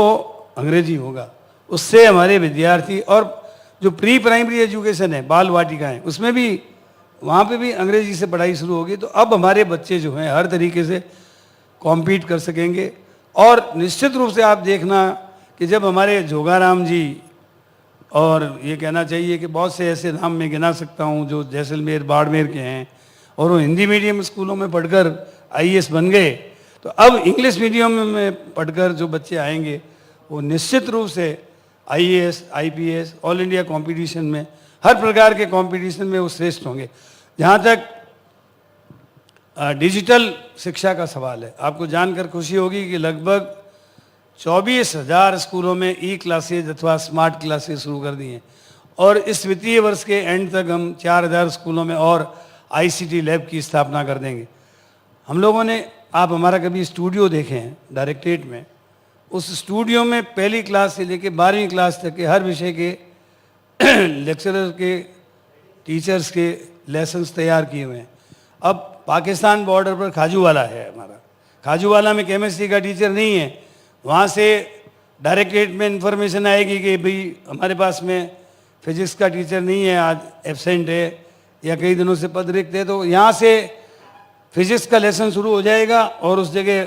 अंग्रेजी होगा। उससे हमारे विद्यार्थी, और जो प्री प्राइमरी एजुकेशन है, बाल वाटिकाएँ, उसमें भी वहाँ पे भी अंग्रेजी से पढ़ाई शुरू होगी। तो अब हमारे बच्चे जो हैं हर तरीके से कॉम्पीट कर सकेंगे। और निश्चित रूप से आप देखना कि जब हमारे जोगाराम जी, और ये कहना चाहिए कि बहुत से ऐसे नाम मैं गिना सकता हूँ जो जैसलमेर बाड़मेर के हैं, और वो हिंदी मीडियम स्कूलों में पढ़कर IAS बन गए, तो अब इंग्लिश मीडियम में पढ़कर जो बच्चे आएंगे वो निश्चित रूप से IAS, IPS, all India competition में, हर प्रकार के कंपटीशन में वो श्रेष्ठ होंगे। जहाँ तक डिजिटल शिक्षा का सवाल है, आपको जानकर खुशी होगी कि लगभग 24,000 स्कूलों में ई-क्लासेज अथवा स्मार्ट क्लासेज शुरू कर दी हैं, और इस वित्तीय वर्ष के एंड तक हम 4,000 स्कूलों में और ICT लैब की स्थापना कर देंगे। हम लोगों ने, आप हमारा कभी स्टूडियो देखे हैं डायरेक्टरेट में, उस स्टूडियो में पहली क्लास से लेकर 12वीं क्लास तक के हर विषय के लेक्चरर के, टीचर्स के लेसन्स तैयार किए हुए हैं। अब पाकिस्तान बॉर्डर पर खाजूवाला है हमारा, खाजूवाला में केमिस्ट्री का टीचर नहीं है, वहाँ से डायरेक्टरेट में इंफॉर्मेशन आएगी कि भाई हमारे पास में फिजिक्स का टीचर नहीं है, आज एब्सेंट है या कई दिनों से पद रिक्त है, तो यहाँ से फिजिक्स का लेसन शुरू हो जाएगा और उस जगह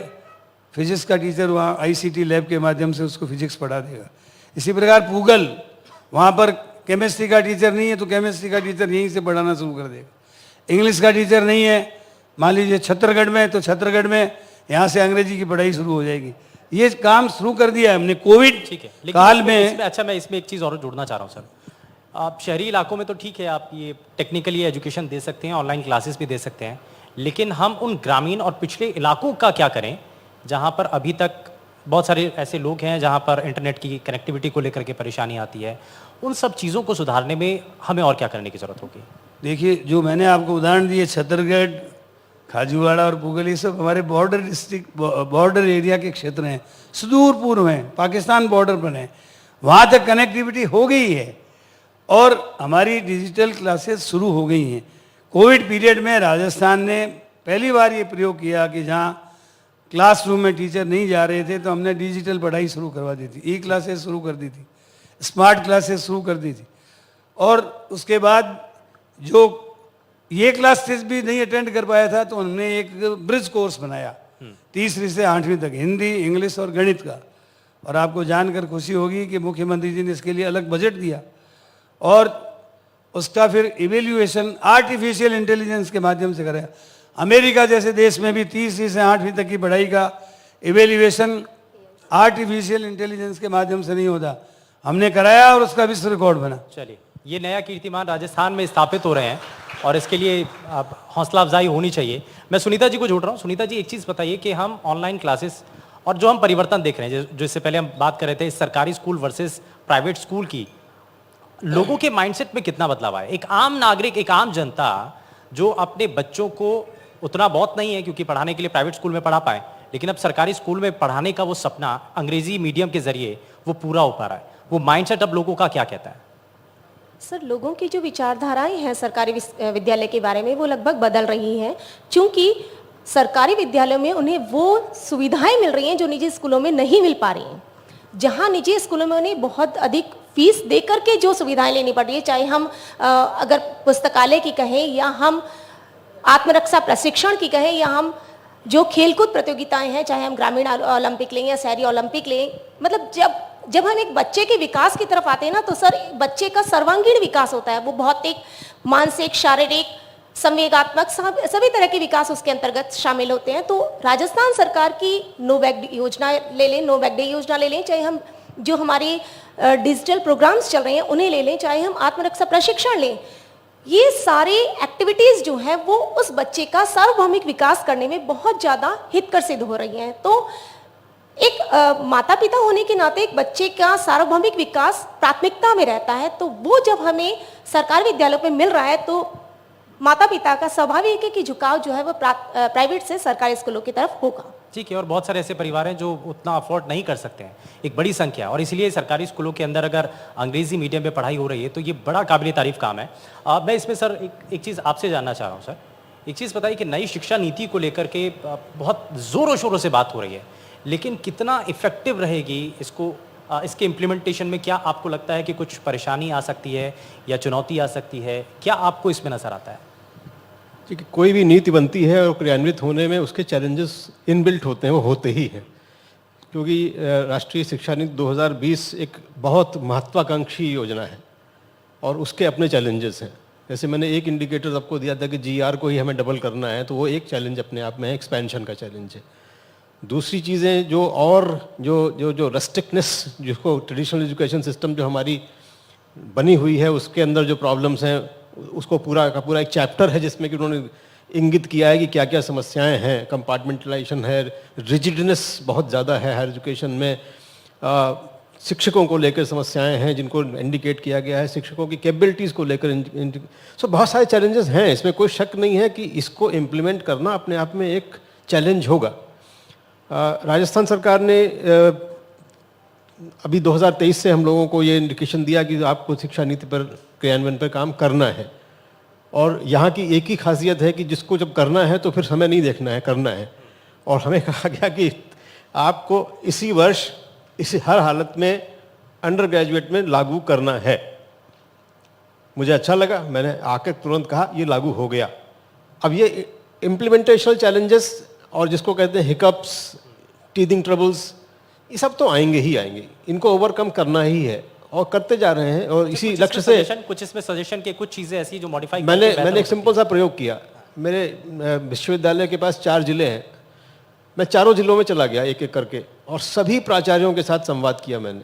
फिजिक्स का टीचर वहाँ ICT लैब के माध्यम से उसको फिजिक्स पढ़ा देगा। इसी प्रकार पूगल, वहाँ पर केमिस्ट्री का टीचर नहीं है तो केमिस्ट्री का टीचर यहीं से पढ़ाना शुरू कर देगा। इंग्लिश का टीचर नहीं है मान लीजिए छत्तीसगढ़ में, तो छत्तीसगढ़ में यहाँ से अंग्रेजी की पढ़ाई शुरू हो जाएगी। ये काम शुरू कर दिया है हमने कोविड काल में। अच्छा, मैं इसमें एक चीज़ और जोड़ना चाह रहा हूँ सर। आप शहरी इलाकों में तो ठीक है, आप ये टेक्निकली एजुकेशन दे सकते हैं, ऑनलाइन क्लासेस भी दे सकते हैं, लेकिन हम उन ग्रामीण और पिछड़े इलाकों का क्या करें जहाँ पर अभी तक बहुत सारे ऐसे लोग हैं जहाँ पर इंटरनेट की कनेक्टिविटी को लेकर के परेशानी आती है? उन सब चीज़ों को सुधारने में हमें और क्या करने की ज़रूरत होगी? देखिए, जो मैंने आपको उदाहरण दिए, छत्तीसगढ़, खाजूवाड़ा और पूगल, ये सब हमारे बॉर्डर डिस्ट्रिक्ट, बॉर्डर एरिया के क्षेत्र हैं, सुदूर पूर्व हैं, पाकिस्तान बॉर्डर पर हैं, वहाँ तक कनेक्टिविटी हो गई है और हमारी डिजिटल क्लासेस शुरू हो गई हैं। कोविड पीरियड में राजस्थान ने पहली बार ये प्रयोग किया कि जहाँ क्लासरूम में टीचर नहीं जा रहे थे तो हमने डिजिटल पढ़ाई शुरू करवा दी थी, ई-क्लासेस शुरू कर दी थी, स्मार्ट क्लासेस शुरू कर दी थी। और उसके बाद जो ये क्लासेस भी नहीं अटेंड कर पाया था तो हमने एक ब्रिज कोर्स बनाया 3री से 8वीं तक, हिंदी, इंग्लिश और गणित का। और आपको जानकर खुशी होगी कि मुख्यमंत्री जी ने इसके लिए अलग बजट दिया और उसका फिर इवेल्युएशन आर्टिफिशियल इंटेलिजेंस के माध्यम से कराया। अमेरिका जैसे देश में भी 3री से 8वीं तक की पढ़ाई का इवेल्युएशन आर्टिफिशियल इंटेलिजेंस के माध्यम से नहीं होता, हमने कराया और उसका विश्व रिकॉर्ड बना। चलिए, ये नया कीर्तिमान राजस्थान में स्थापित हो रहे हैं और इसके लिए हौसला अफजाई होनी चाहिए। मैं सुनीता जी को जोड़ रहा हूँ। सुनीता जी, एक चीज़ बताइए कि हम ऑनलाइन क्लासेस और जो हम परिवर्तन देख रहे हैं, जो इससे पहले हम बात कर रहे थे सरकारी स्कूल वर्सेस प्राइवेट स्कूल की, लोगों के माइंडसेट में कितना बदलाव आया? एक आम नागरिक, एक आम जनता जो अपने बच्चों को, उतना बहुत नहीं है क्योंकि पढ़ाने के लिए प्राइवेट स्कूल में पढ़ा पाए, लेकिन अब सरकारी स्कूल में पढ़ाने का वो सपना अंग्रेजी मीडियम के जरिए वो पूरा हो पा रहा है। वो माइंडसेट अब लोगों का क्या कहता है? सर, लोगों की जो विचारधाराएं हैं सरकारी विद्यालय के बारे में वो लगभग बदल रही हैं, क्योंकि सरकारी विद्यालयों में उन्हें वो सुविधाएं मिल रही हैं जो निजी स्कूलों में नहीं मिल पा रही हैं। जहां निजी स्कूलों में उन्हें बहुत अधिक फीस दे करके जो सुविधाएं लेनी पड़ रही है, चाहे हम अगर पुस्तकालय की कहें, या हम आत्मरक्षा प्रशिक्षण की कहें, या हम जो खेलकूद प्रतियोगिताएं हैं, चाहे हम ग्रामीण ओलंपिक लें या शहरी ओलंपिक लें, मतलब जब हम एक बच्चे के विकास की तरफ आते हैं ना, तो सर बच्चे का सर्वांगीण विकास होता है। वो भौतिक, मानसिक, शारीरिक, संवेगात्मक सभी तरह के विकास उसके अंतर्गत शामिल होते हैं। तो राजस्थान सरकार की नो बैग योजना ले लें, नो बैग डे योजना ले लें, चाहे हम जो हमारी डिजिटल प्रोग्राम्स चल रहे हैं उन्हें ले लें, चाहे हम आत्मरक्षा प्रशिक्षण लें, ये सारे एक्टिविटीज जो हैं वो उस बच्चे का सार्वभौमिक विकास करने में बहुत ज़्यादा हितकर सिद्ध हो रही हैं। तो एक माता पिता होने के नाते एक बच्चे का सार्वभौमिक विकास प्राथमिकता में रहता है। तो वो जब हमें सरकारी विद्यालयों में मिल रहा है तो माता पिता का स्वाभाविक है कि झुकाव जो है वो प्राइवेट से सरकारी स्कूलों की तरफ होगा। ठीक है, और बहुत सारे ऐसे परिवार हैं जो उतना अफोर्ड नहीं कर सकते हैं, एक बड़ी संख्या, और इसलिए सरकारी स्कूलों के अंदर अगर अंग्रेजी मीडियम में पढ़ाई हो रही है तो ये बड़ा काबिल तारीफ काम है। मैं इसमें सर एक चीज़ आपसे जानना चाह रहा हूँ। सर, एक चीज़ बताइए कि नई शिक्षा नीति को लेकर के बहुत ज़ोरों शोरों से बात हो रही है, लेकिन कितना इफेक्टिव रहेगी इसके इम्प्लीमेंटेशन में? क्या आपको लगता है कि कुछ परेशानी आ सकती है या चुनौती आ सकती है? क्या आपको इसमें नज़र आता है? कि कोई भी नीति बनती है और क्रियान्वित होने में उसके चैलेंजेस इनबिल्ट होते हैं, वो होते ही हैं, क्योंकि राष्ट्रीय शिक्षा नीति 2020 एक बहुत महत्वाकांक्षी योजना है और उसके अपने चैलेंजेस हैं। जैसे मैंने एक इंडिकेटर आपको दिया था कि GR को ही हमें डबल करना है, तो वो एक चैलेंज अपने आप में है, एक्सपेंशन का चैलेंज है। दूसरी चीज़ें जो रेस्ट्रिक्टनेस, जिसको ट्रेडिशनल एजुकेशन सिस्टम जो हमारी बनी हुई है उसके अंदर जो प्रॉब्लम्स हैं, उसको पूरा का पूरा एक चैप्टर है जिसमें कि उन्होंने इंगित किया है कि क्या क्या समस्याएं हैं। कंपार्टमेंटलाइजेशन है, रिजिडनेस बहुत ज़्यादा है हायर एजुकेशन में, शिक्षकों को लेकर समस्याएं हैं जिनको इंडिकेट किया गया है, शिक्षकों की कैपेबिलिटीज़ को लेकर सो बहुत सारे चैलेंजेस हैं। इसमें कोई शक नहीं है कि इसको इम्प्लीमेंट करना अपने आप में एक चैलेंज होगा। राजस्थान सरकार ने अभी 2023 से हम लोगों को ये इंडिकेशन दिया कि आपको शिक्षा नीति पर क्रियान्वयन पर काम करना है, और यहाँ की एक ही खासियत है कि जिसको जब करना है तो फिर समय नहीं देखना है, करना है। और हमें कहा गया कि आपको इसी वर्ष इसी हर हालत में अंडर ग्रेजुएट में लागू करना है। मुझे अच्छा लगा, मैंने आकर तुरंत कहा ये लागू हो गया। अब ये इम्प्लीमेंटेशनल चैलेंजेस और जिसको कहते हैं हिकअप्स, टीथिंग ट्रबल्स, ये सब तो आएंगे ही आएंगे, इनको ओवरकम करना ही है और करते जा रहे हैं। और इसी लक्ष्य से कुछ इसमें सजेशन के कुछ चीज़ें ऐसी जो मॉडिफाई मैंने एक सिंपल सा प्रयोग किया। मेरे विश्वविद्यालय के पास 4 जिले हैं, मैं चारों जिलों में चला गया एक एक करके और सभी प्राचार्यों के साथ संवाद किया मैंने,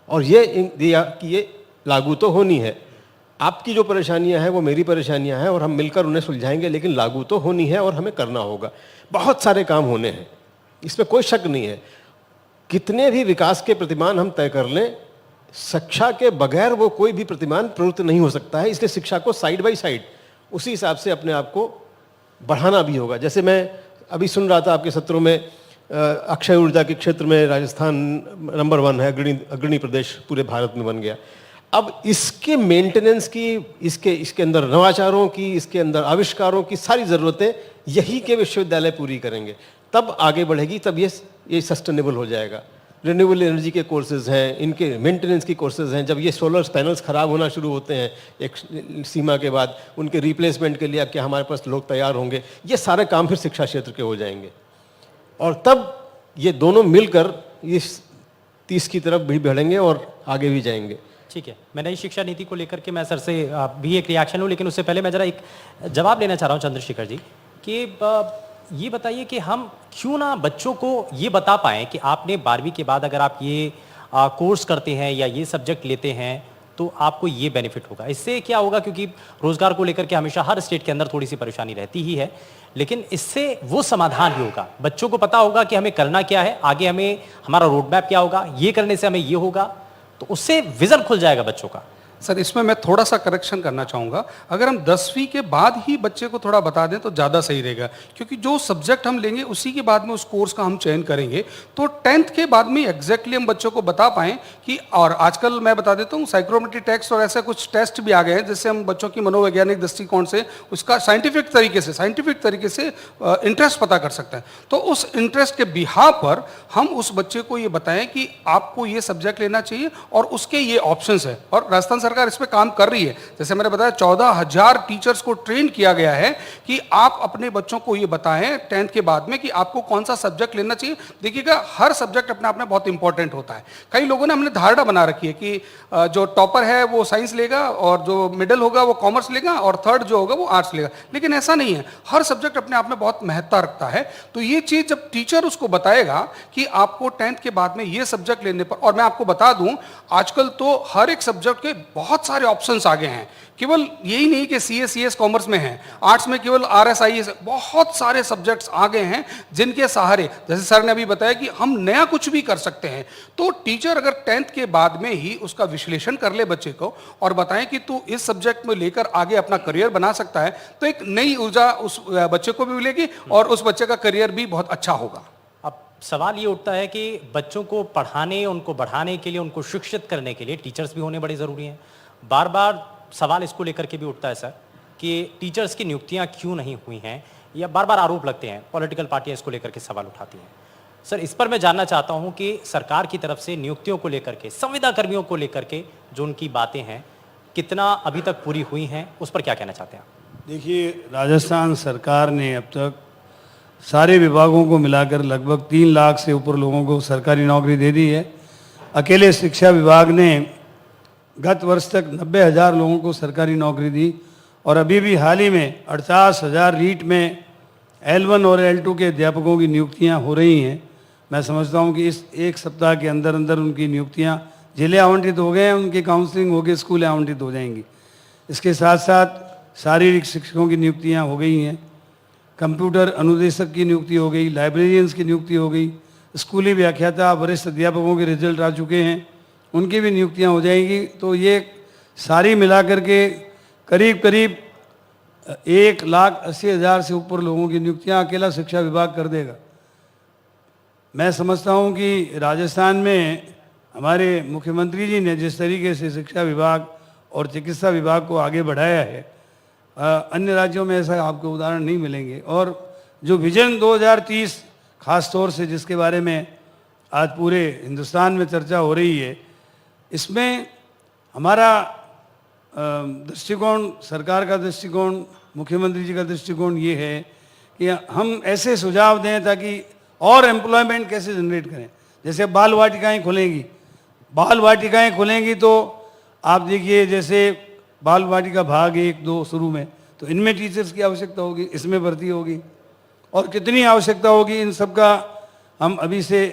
और ये दिया कि ये लागू तो होनी है, आपकी जो परेशानियां हैं वो मेरी परेशानियां हैं और हम मिलकर उन्हें सुलझाएंगे, लेकिन लागू तो होनी है और हमें करना होगा। बहुत सारे काम होने हैं, इसमें कोई शक नहीं है। कितने भी विकास के प्रतिमान हम तय कर लें, शिक्षा के बगैर वो कोई भी प्रतिमान प्रवृत्त नहीं हो सकता है। इसलिए शिक्षा को साइड बाय साइड उसी हिसाब से अपने आप को बढ़ाना भी होगा। जैसे मैं अभी सुन रहा था आपके सत्रों में, अक्षय ऊर्जा के क्षेत्र में राजस्थान नंबर 1 है, अग्रणी प्रदेश पूरे भारत में बन गया। अब इसके मेंटेनेंस की, इसके अंदर नवाचारों की, इसके अंदर आविष्कारों की सारी ज़रूरतें यही के विश्वविद्यालय पूरी करेंगे, तब आगे बढ़ेगी, तब ये सस्टेनेबल हो जाएगा। रिन्यूएबल एनर्जी के कोर्सेज हैं, इनके मेंटेनेंस की कोर्सेज हैं। जब ये सोलर पैनल्स ख़राब होना शुरू होते हैं एक सीमा के बाद, उनके रिप्लेसमेंट के लिए अब क्या हमारे पास लोग तैयार होंगे, ये सारे काम फिर शिक्षा क्षेत्र के हो जाएंगे और तब ये दोनों मिलकर इस 30 की तरफ भी बढ़ेंगे और आगे भी जाएंगे। ठीक है, मैं नई शिक्षा नीति को लेकर के मैं सर से भी एक रिएक्शन हूँ, लेकिन उससे पहले मैं जरा एक जवाब लेना चाह रहा हूँ चंद्रशेखर जी कि ये बताइए कि हम क्यों ना बच्चों को ये बता पाएं कि आपने 12वीं के बाद अगर आप ये कोर्स करते हैं या ये सब्जेक्ट लेते हैं तो आपको ये बेनिफिट होगा। इससे क्या होगा, क्योंकि रोजगार को लेकर के हमेशा हर स्टेट के अंदर थोड़ी सी परेशानी रहती ही है, लेकिन इससे वो समाधान भी होगा। बच्चों को पता होगा कि हमें करना क्या है, आगे हमें हमारा रोड मैप क्या होगा, ये करने से हमें ये होगा, तो उससे विजन खुल जाएगा बच्चों का। सर इसमें मैं थोड़ा सा करेक्शन करना चाहूँगा। अगर हम 10वीं के बाद ही बच्चे को थोड़ा बता दें तो ज़्यादा सही रहेगा, क्योंकि जो सब्जेक्ट हम लेंगे उसी के बाद में उस कोर्स का हम चयन करेंगे। तो 10th के बाद में एग्जैक्टली हम बच्चों को बता पाएँ कि, और आजकल मैं बता देता हूँ साइकोमेट्री टेस्ट और ऐसे कुछ टेस्ट भी आ गए हैं जिससे हम बच्चों की मनोवैज्ञानिक दृष्टिकोण से उसका साइंटिफिक तरीके से इंटरेस्ट पता कर सकते हैं। तो उस इंटरेस्ट के बिहाव पर हम उस बच्चे को ये बताएं कि आपको ये सब्जेक्ट लेना चाहिए और उसके ये ऑप्शंस है। और राजस्थान सरकार इस पे काम कर रही है। जैसे मैंने बताया 14,000 टीचर्स को ट्रेन किया गया है कि आप अपने बच्चों को ये बताएं 10th के बाद में कि आपको कौन सा सब्जेक्ट लेना चाहिए। देखिएगा हर सब्जेक्ट अपने आप में बहुत इंपॉर्टेंट होता है। कई लोगों ने हमने धारणा बना रखी है कि जो टॉपर है वो साइंस लेगा और जो मिडिल होगा वो कॉमर्स लेगा और थर्ड जो होगा वो आर्ट्स लेगा, लेकिन ऐसा नहीं है। हर सब्जेक्ट अपने आप में बहुत महत्ता रखता है। तो ये चीज जब टीचर उसको बताएगा कि आपको 10th के बाद में ये सब्जेक्ट लेने पर, और मैं आपको बता दूं आजकल तो हर एक सब्जेक्ट के बहुत सारे ऑप्शंस आ गए हैं। केवल यही नहीं कि सीए सीएस कॉमर्स में है, आर्ट्स में केवल आरएसआईएस, बहुत सारे सब्जेक्ट्स आ गए हैं जिनके सहारे, जैसे सर ने अभी बताया कि हम नया कुछ भी कर सकते हैं। तो टीचर अगर 10th के बाद में ही उसका विश्लेषण कर ले बच्चे को और बताएं कि तू इस सब्जेक्ट में लेकर आगे अपना करियर बना सकता है, तो एक नई ऊर्जा उस बच्चे को भी मिलेगी और उस बच्चे का करियर भी बहुत अच्छा होगा। अब सवाल ये उठता है कि बच्चों को पढ़ाने, उनको बढ़ाने के लिए, उनको शिक्षित करने के लिए टीचर्स भी होने बड़े ज़रूरी हैं। बार बार सवाल इसको लेकर के भी उठता है सर कि टीचर्स की नियुक्तियां क्यों नहीं हुई हैं, या बार बार आरोप लगते हैं, पॉलिटिकल पार्टियां इसको लेकर के सवाल उठाती हैं। सर इस पर मैं जानना चाहता हूं कि सरकार की तरफ से नियुक्तियों को लेकर के, संविदा कर्मियों को लेकर के जो उनकी बातें हैं, कितना अभी तक पूरी हुई हैं, उस पर क्या कहना चाहते हैं आप? देखिए, राजस्थान सरकार ने अब तक सारे विभागों को मिलाकर लगभग 3 लाख से ऊपर लोगों को सरकारी नौकरी दे दी है। अकेले शिक्षा विभाग ने गत वर्ष तक 90,000 लोगों को सरकारी नौकरी दी और अभी भी हाल ही में 48,000 रीट में L1 और L2 के अध्यापकों की नियुक्तियां हो रही हैं। मैं समझता हूं कि इस एक सप्ताह के अंदर अंदर उनकी नियुक्तियां जिले आवंटित हो गए हैं, उनकी काउंसलिंग होकर स्कूल आवंटित हो जाएंगी। इसके साथ साथ शारीरिक शिक्षकों की नियुक्तियां हो गई हैं, कंप्यूटर अनुदेशक की नियुक्ति हो गई, लाइब्रेरियंस की नियुक्ति हो गई, स्कूली व्याख्याता वरिष्ठ अध्यापकों के रिजल्ट आ चुके हैं, उनकी भी नियुक्तियां हो जाएंगी। तो ये सारी मिलाकर के करीब करीब 1,80,000 से ऊपर लोगों की नियुक्तियां अकेला शिक्षा विभाग कर देगा। मैं समझता हूं कि राजस्थान में हमारे मुख्यमंत्री जी ने जिस तरीके से शिक्षा विभाग और चिकित्सा विभाग को आगे बढ़ाया है, अन्य राज्यों में ऐसा आपको उदाहरण नहीं मिलेंगे। और जो विजन 2030 खास तौर से जिसके बारे में आज पूरे हिंदुस्तान में चर्चा हो रही है, इसमें हमारा दृष्टिकोण, सरकार का दृष्टिकोण, मुख्यमंत्री जी का दृष्टिकोण ये है कि हम ऐसे सुझाव दें ताकि और एम्प्लॉयमेंट कैसे जनरेट करें। जैसे बाल वाटिकाएँ खुलेंगी तो आप देखिए, जैसे बाल वाटिका भाग 1, 2 शुरू में, तो इनमें टीचर्स की आवश्यकता होगी, इसमें भर्ती होगी, और कितनी आवश्यकता होगी इन सब का हम अभी से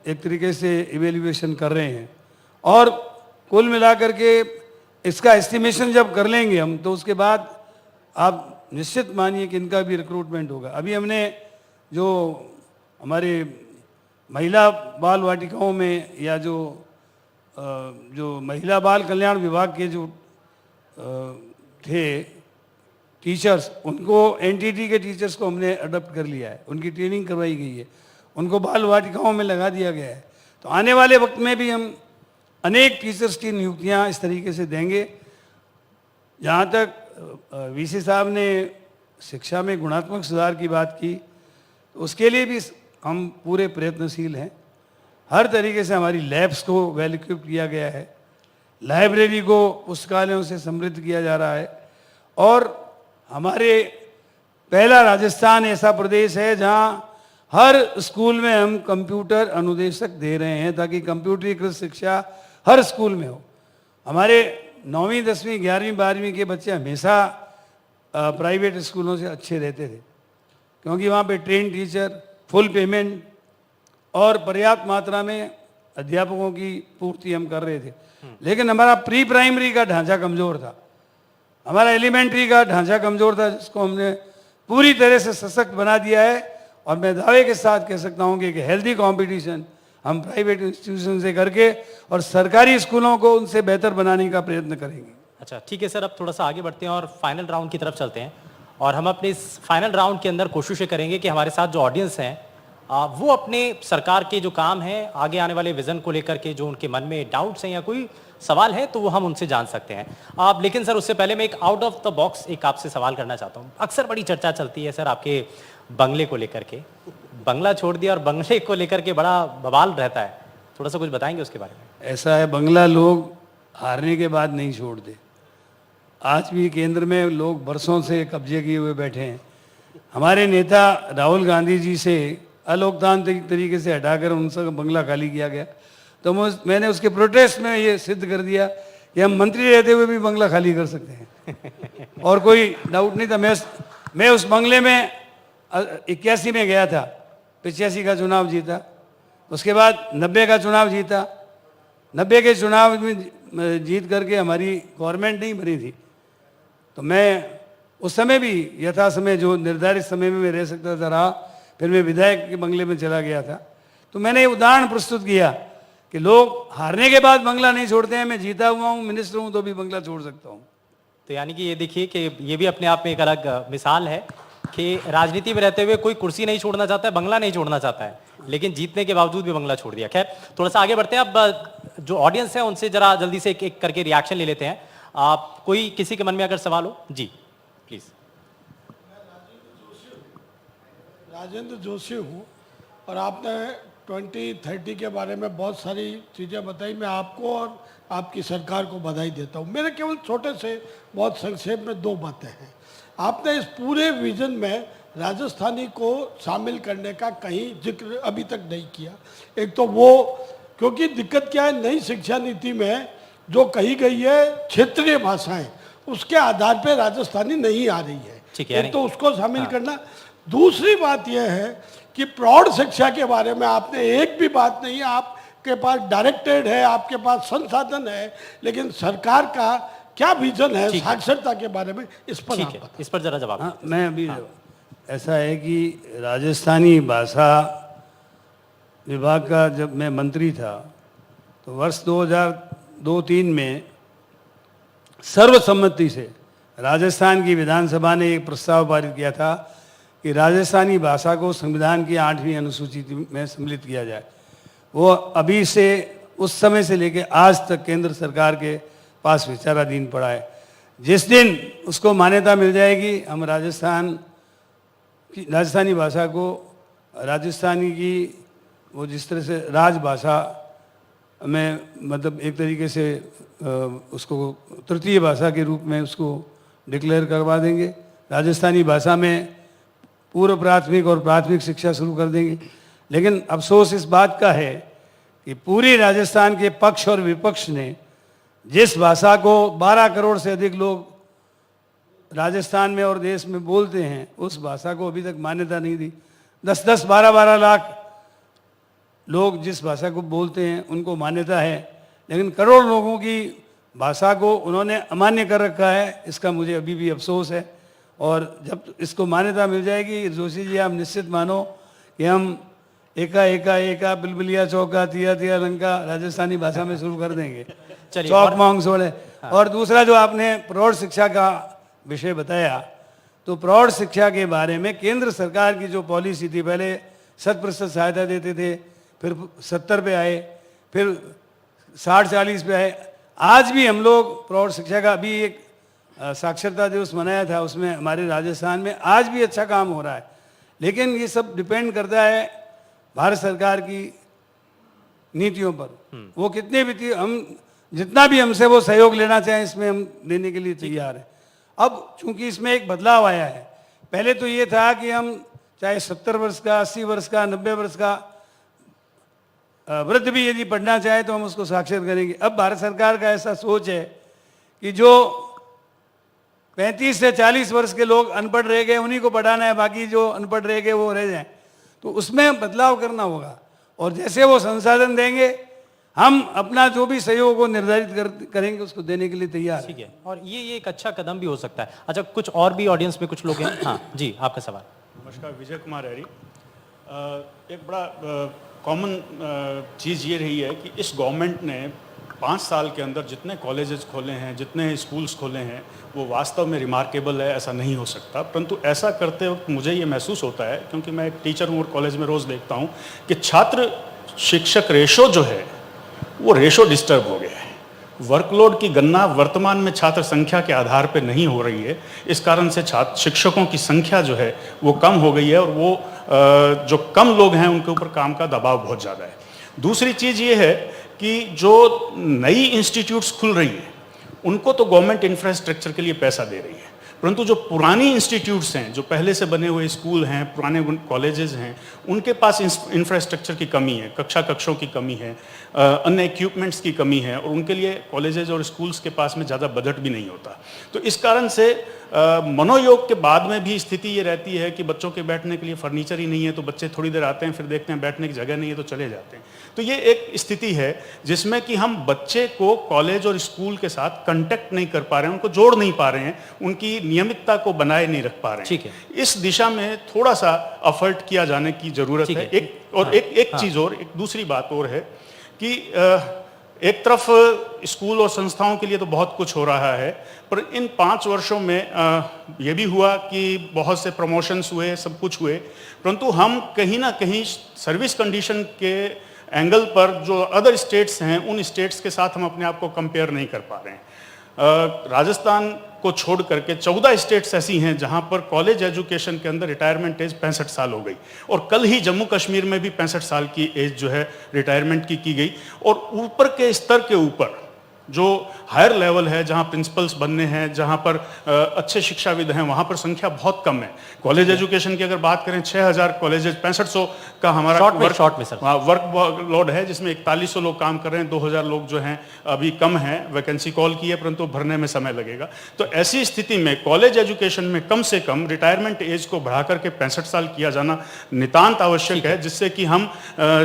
एक तरीके से इवेल्युएशन कर रहे हैं। और कुल मिलाकर के इसका एस्टिमेशन जब कर लेंगे हम, तो उसके बाद आप निश्चित मानिए कि इनका भी रिक्रूटमेंट होगा। अभी हमने जो हमारे महिला बाल वाटिकाओं में या जो महिला बाल कल्याण विभाग के जो थे टीचर्स, उनको एनटीटी के टीचर्स को हमने अडॉप्ट कर लिया है, उनकी ट्रेनिंग करवाई गई है, उनको बाल वाटिकाओं में लगा दिया गया है। तो आने वाले वक्त में भी हम अनेक टीचर्स की नियुक्तियां इस तरीके से देंगे। जहाँ तक वीसी साहब ने शिक्षा में गुणात्मक सुधार की बात की, तो उसके लिए भी हम पूरे प्रयत्नशील हैं। हर तरीके से हमारी लैब्स को वेल इक्विप किया गया है, लाइब्रेरी को पुस्तकालयों से समृद्ध किया जा रहा है, और हमारे पहला राजस्थान ऐसा प्रदेश है जहां हर स्कूल में हम कंप्यूटर अनुदेशक दे रहे हैं ताकि कंप्यूटरीकृत शिक्षा हर स्कूल में हो। हमारे 9वीं 10वीं 11वीं 12वीं के बच्चे हमेशा प्राइवेट स्कूलों से अच्छे रहते थे, क्योंकि वहाँ पे ट्रेन टीचर, फुल पेमेंट और पर्याप्त मात्रा में अध्यापकों की पूर्ति हम कर रहे थे। लेकिन हमारा प्री प्राइमरी का ढांचा कमज़ोर था, हमारा एलिमेंट्री का ढांचा कमज़ोर था, जिसको हमने पूरी तरह से सशक्त बना दिया है। और मैं दावे के साथ कह सकता हूँ कि एक हेल्दी कंपटीशन हम प्राइवेट इंस्टीट्यूशन से करके और सरकारी स्कूलों को उनसे बेहतर बनाने का प्रयत्न करेंगे। अच्छा ठीक है सर, अब थोड़ा सा आगे बढ़ते हैं और फाइनल राउंड की तरफ चलते हैं। और हम अपने इस फाइनल राउंड के अंदर कोशिशें करेंगे कि हमारे साथ जो ऑडियंस हैं वो अपने सरकार के जो काम है, आगे आने वाले विजन को लेकर के जो उनके मन में डाउट्स हैं या कोई सवाल है तो वो हम उनसे जान सकते हैं। आप लेकिन सर उससे पहले मैं एक आउट ऑफ द बॉक्स एक आपसे सवाल करना चाहता हूँ। अक्सर बड़ी चर्चा चलती है सर आपके बंगले को लेकर के, बंगला छोड़ दिया और बंगले को लेकर के बड़ा बवाल रहता है, थोड़ा सा कुछ बताएंगे उसके बारे में? ऐसा है, बंगला लोग हारने के बाद नहीं छोड़ते। आज भी केंद्र में लोग बरसों से कब्जे किए हुए बैठे हैं। हमारे नेता राहुल गांधी जी से अलोकतांत्रिक तरीके से हटाकर उनसे बंगला खाली किया गया, तो मैंने उसके प्रोटेस्ट में ये सिद्ध कर दिया कि हम मंत्री रहते हुए भी बंगला खाली कर सकते हैं और कोई डाउट नहीं था। मैं उस बंगले में 81 में गया था, 85 का चुनाव जीता, उसके बाद 90 का चुनाव जीता। 90 के चुनाव में जीत करके हमारी गवर्नमेंट नहीं बनी थी, तो मैं उस समय भी यथा समय जो निर्धारित समय में मैं रह सकता था रहा, फिर मैं विधायक के बंगले में चला गया था। तो मैंने ये उदाहरण प्रस्तुत किया कि लोग हारने के बाद बंगला नहीं छोड़ते हैं। मैं जीता हुआ हूँ, मिनिस्टर हूँ, तो भी बंगला छोड़ सकता हूँ। तो यानी कि ये देखिए कि ये भी अपने आप में एक अलग मिसाल है कि राजनीति में रहते हुए कोई कुर्सी नहीं छोड़ना चाहता है, बंगला नहीं छोड़ना चाहता है, लेकिन जीतने के बावजूद भी बंगला छोड़ दिया। खैर थोड़ा सा आगे बढ़ते हैं। अब जो ऑडियंस है उनसे जरा जल्दी से एक एक करके रिएक्शन ले लेते हैं। आप कोई किसी के मन में अगर सवाल हो जी प्लीज। राजेंद्र जोशी हूँ और आपने 2030 के बारे में बहुत सारी चीज़ें बताई। मैं आपको और आपकी सरकार को बधाई देता हूँ। मेरे केवल छोटे से बहुत संक्षेप में 2 बातें हैं। आपने इस पूरे विजन में राजस्थानी को शामिल करने का कहीं जिक्र अभी तक नहीं किया। एक तो वो, क्योंकि दिक्कत क्या है, नई शिक्षा नीति में जो कही गई है क्षेत्रीय भाषाएं, उसके आधार पे राजस्थानी नहीं आ रही है। एक तो उसको शामिल करना। दूसरी बात यह है कि प्रौढ़ शिक्षा के बारे में आपने एक भी बात नहीं, आपके पास डायरेक्टेड है, आपके पास संसाधन है, लेकिन सरकार का क्या विजन है साक्षरता के बारे में, इस पर ठीक है, इस पर जरा जवाब। हाँ, मैं अभी ऐसा है कि राजस्थानी भाषा विभाग का जब मैं मंत्री था तो वर्ष 2002-03 में सर्वसम्मति से राजस्थान की विधानसभा ने एक प्रस्ताव पारित किया था कि राजस्थानी भाषा को संविधान की 8वीं अनुसूची में सम्मिलित किया जाए। वो अभी से, उस समय से लेकर आज तक केंद्र सरकार के पास विचाराधीन पड़ा है। जिस दिन उसको मान्यता मिल जाएगी, हम राजस्थानी भाषा को, राजस्थानी की वो जिस तरह से राजभाषा में, मतलब एक तरीके से उसको तृतीय भाषा के रूप में उसको डिक्लेयर करवा देंगे। राजस्थानी भाषा में पूर्व प्राथमिक और प्राथमिक शिक्षा शुरू कर देंगे। लेकिन अफसोस इस बात का है कि पूरी राजस्थान के पक्ष और विपक्ष ने जिस भाषा को 12 करोड़ से अधिक लोग राजस्थान में और देश में बोलते हैं, उस भाषा को अभी तक मान्यता नहीं दी। 10-10, 12-12 लाख लोग जिस भाषा को बोलते हैं उनको मान्यता है, लेकिन करोड़ लोगों की भाषा को उन्होंने अमान्य कर रखा है। इसका मुझे अभी भी अफसोस है। और जब इसको मान्यता मिल जाएगी, जोशी जी आप निश्चित मानो कि हम एका बिलबिलिया चौका तिया तिया लंका राजस्थानी भाषा में शुरू कर देंगे। चौक मांग सोले। और दूसरा जो आपने प्रौढ़ शिक्षा का विषय बताया, तो प्रौढ़ शिक्षा के बारे में केंद्र सरकार की जो पॉलिसी थी, पहले 100% सहायता देते थे, फिर 70 पे आए, फिर 60-40 पे आए। आज भी हम लोग प्रौढ़ शिक्षा का, अभी एक साक्षरता दिवस मनाया था, उसमें हमारे राजस्थान में आज भी अच्छा काम हो रहा है। लेकिन ये सब डिपेंड करता है भारत सरकार की नीतियों पर। वो कितने भी हम जितना भी हमसे वो सहयोग लेना चाहें, इसमें हम देने के लिए तैयार हैं। अब चूंकि इसमें एक बदलाव आया है, पहले तो ये था कि हम चाहे 70 वर्ष का, 80 वर्ष का, 90 वर्ष का वृद्ध भी यदि पढ़ना चाहे तो हम उसको साक्षर करेंगे। अब भारत सरकार का ऐसा सोच है कि जो 35 से 40 वर्ष के लोग अनपढ़ रह गए उन्हीं को पढ़ाना है, बाकी जो अनपढ़ रह गए वो रह जाएं। तो उसमें बदलाव करना होगा, और जैसे वो संसाधन देंगे हम अपना जो भी सहयोग को निर्धारित करेंगे उसको देने के लिए तैयार हैं। ठीक है, और ये एक अच्छा कदम भी हो सकता है। अच्छा, कुछ और भी ऑडियंस में कुछ लोग हैं। हाँ जी, आपका सवाल। नमस्कार, विजय कुमार हरी। एक बड़ा कॉमन चीज़ ये रही है कि इस गवर्नमेंट ने 5 साल के अंदर जितने कॉलेजेस खोले हैं, जितने स्कूल्स खोले हैं, वो वास्तव में रिमार्केबल है, ऐसा नहीं हो सकता। परंतु ऐसा करते वक्त मुझे ये महसूस होता है, क्योंकि मैं एक टीचर हूँ और कॉलेज में रोज़ देखता हूँ कि छात्र शिक्षक रेशो जो है वो रेशो डिस्टर्ब हो गया है। वर्कलोड की गणना वर्तमान में छात्र संख्या के आधार पर नहीं हो रही है। इस कारण से छात्र शिक्षकों की संख्या जो है वो कम हो गई है और वो जो कम लोग हैं उनके ऊपर काम का दबाव बहुत ज़्यादा है। दूसरी चीज़ ये है कि जो नई इंस्टीट्यूट्स खुल रही हैं उनको तो गवर्नमेंट इंफ्रास्ट्रक्चर के लिए पैसा दे रही है, परंतु जो पुरानी इंस्टीट्यूट्स हैं, जो पहले से बने हुए स्कूल हैं, पुराने कॉलेजेस हैं, उनके पास इंफ्रास्ट्रक्चर की कमी है, कक्षों की कमी है, अन्य इक्विपमेंट्स की कमी है और उनके लिए कॉलेजेस और स्कूल्स के पास में ज़्यादा बजट भी नहीं होता। तो इस कारण से मनोयोग के बाद में भी स्थिति ये रहती है कि बच्चों के बैठने के लिए फर्नीचर ही नहीं है, तो बच्चे थोड़ी देर आते हैं, फिर देखते हैं बैठने की जगह नहीं है तो चले जाते हैं। तो ये एक स्थिति है जिसमें कि हम बच्चे को कॉलेज और स्कूल के साथ कंटेक्ट नहीं कर पा रहे हैं, उनको जोड़ नहीं पा रहे हैं, उनकी नियमितता को बनाए नहीं रख पा रहे हैं। ठीक है। इस दिशा में थोड़ा सा एफर्ट किया जाने की जरूरत है। एक चीज और, एक दूसरी बात और है कि एक तरफ स्कूल और संस्थाओं के लिए तो बहुत कुछ हो रहा है, पर इन 5 वर्षों में ये भी हुआ कि बहुत से प्रमोशंस हुए, सब कुछ हुए, परंतु हम कहीं ना कहीं सर्विस कंडीशन के एंगल पर जो अदर स्टेट्स हैं उन स्टेट्स के साथ हम अपने आप को कंपेयर नहीं कर पा रहे हैं। राजस्थान को छोड़ करके 14 स्टेट्स ऐसी हैं जहां पर कॉलेज एजुकेशन के अंदर रिटायरमेंट एज 65 साल हो गई और कल ही जम्मू कश्मीर में भी 65 साल की एज जो है रिटायरमेंट की गई। और ऊपर के स्तर के ऊपर जो हायर लेवल है, जहां प्रिंसिपल्स बनने हैं, जहां पर अच्छे शिक्षाविद हैं, वहां पर संख्या बहुत कम है। कॉलेज एजुकेशन की अगर बात करें 6000 कॉलेजेस, 6500 का हमारा वर्क लोड है जिसमें 4100 लोग काम कर रहे हैं, 2000 लोग जो हैं अभी कम हैं, वैकेंसी कॉल की है परंतु भरने में समय लगेगा। तो ऐसी स्थिति में कॉलेज एजुकेशन में कम से कम रिटायरमेंट एज को बढ़ा करके 65 साल किया जाना नितांत आवश्यक है, जिससे कि हम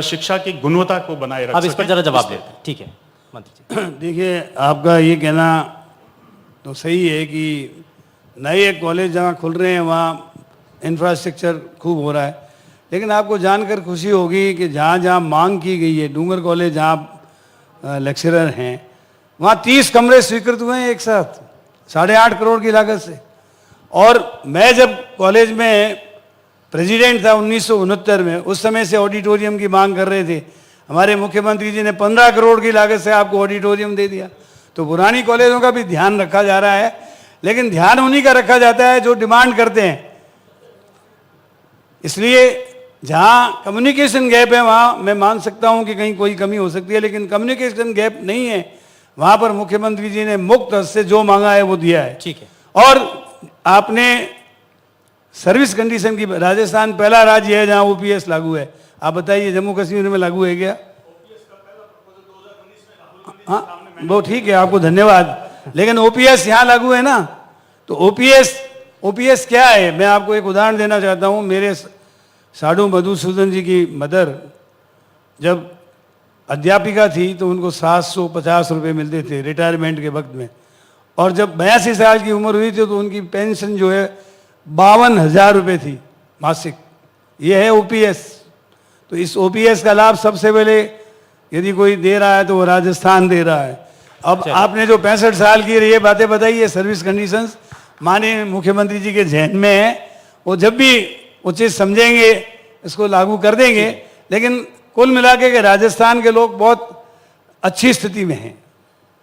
शिक्षा की गुणवत्ता को बनाए रख सकें। अब इस पर जरा जवाब देते हैं। ठीक है मंत्री जी। देखिए, आपका ये कहना तो सही है कि नए कॉलेज जहाँ खुल रहे हैं वहाँ इंफ्रास्ट्रक्चर खूब हो रहा है, लेकिन आपको जानकर खुशी होगी कि जहाँ जहाँ मांग की गई है, डूंगर कॉलेज जहाँ लेक्चरर हैं वहाँ 30 कमरे स्वीकृत हुए हैं एक साथ 8.5 करोड़ की लागत से। और मैं जब कॉलेज में प्रेसिडेंट था 1969 में, उस समय से ऑडिटोरियम की मांग कर रहे थे, हमारे मुख्यमंत्री जी ने 15 करोड़ की लागत से आपको ऑडिटोरियम दे दिया। तो पुरानी कॉलेजों का भी ध्यान रखा जा रहा है, लेकिन ध्यान उन्हीं का रखा जाता है जो डिमांड करते हैं। इसलिए जहां कम्युनिकेशन गैप है वहां मैं मान सकता हूं कि कहीं कोई कमी हो सकती है, लेकिन कम्युनिकेशन गैप नहीं है, वहां पर मुख्यमंत्री जी ने मुक्त हस्त से जो मांगा है वो दिया है। ठीक है। और आपने सर्विस कंडीशन की, राजस्थान पहला राज्य है जहां ओपीएस लागू है। आप बताइए जम्मू कश्मीर में लागू है क्या? हाँ, वो ठीक है, आपको धन्यवाद, लेकिन ओपीएस यहाँ लागू है ना। तो ओपीएस क्या है? मैं आपको एक उदाहरण देना चाहता हूँ। मेरे साधु मधुसूदन जी की मदर जब अध्यापिका थी तो उनको 750 रुपये मिलते थे रिटायरमेंट के वक्त में, और जब 82 साल की उम्र हुई थी तो उनकी पेंशन जो है 52,000 रुपये थी मासिक। ये है ओपीएस। तो इस ओपीएस का लाभ सबसे पहले यदि कोई दे रहा है तो वो राजस्थान दे रहा है। अब आपने जो 65 साल की ये बातें बताई, ये सर्विस कंडीशंस माननीय मुख्यमंत्री जी के जहन में है, वो जब भी उचित समझेंगे इसको लागू कर देंगे। लेकिन कुल मिला के राजस्थान के लोग बहुत अच्छी स्थिति में हैं।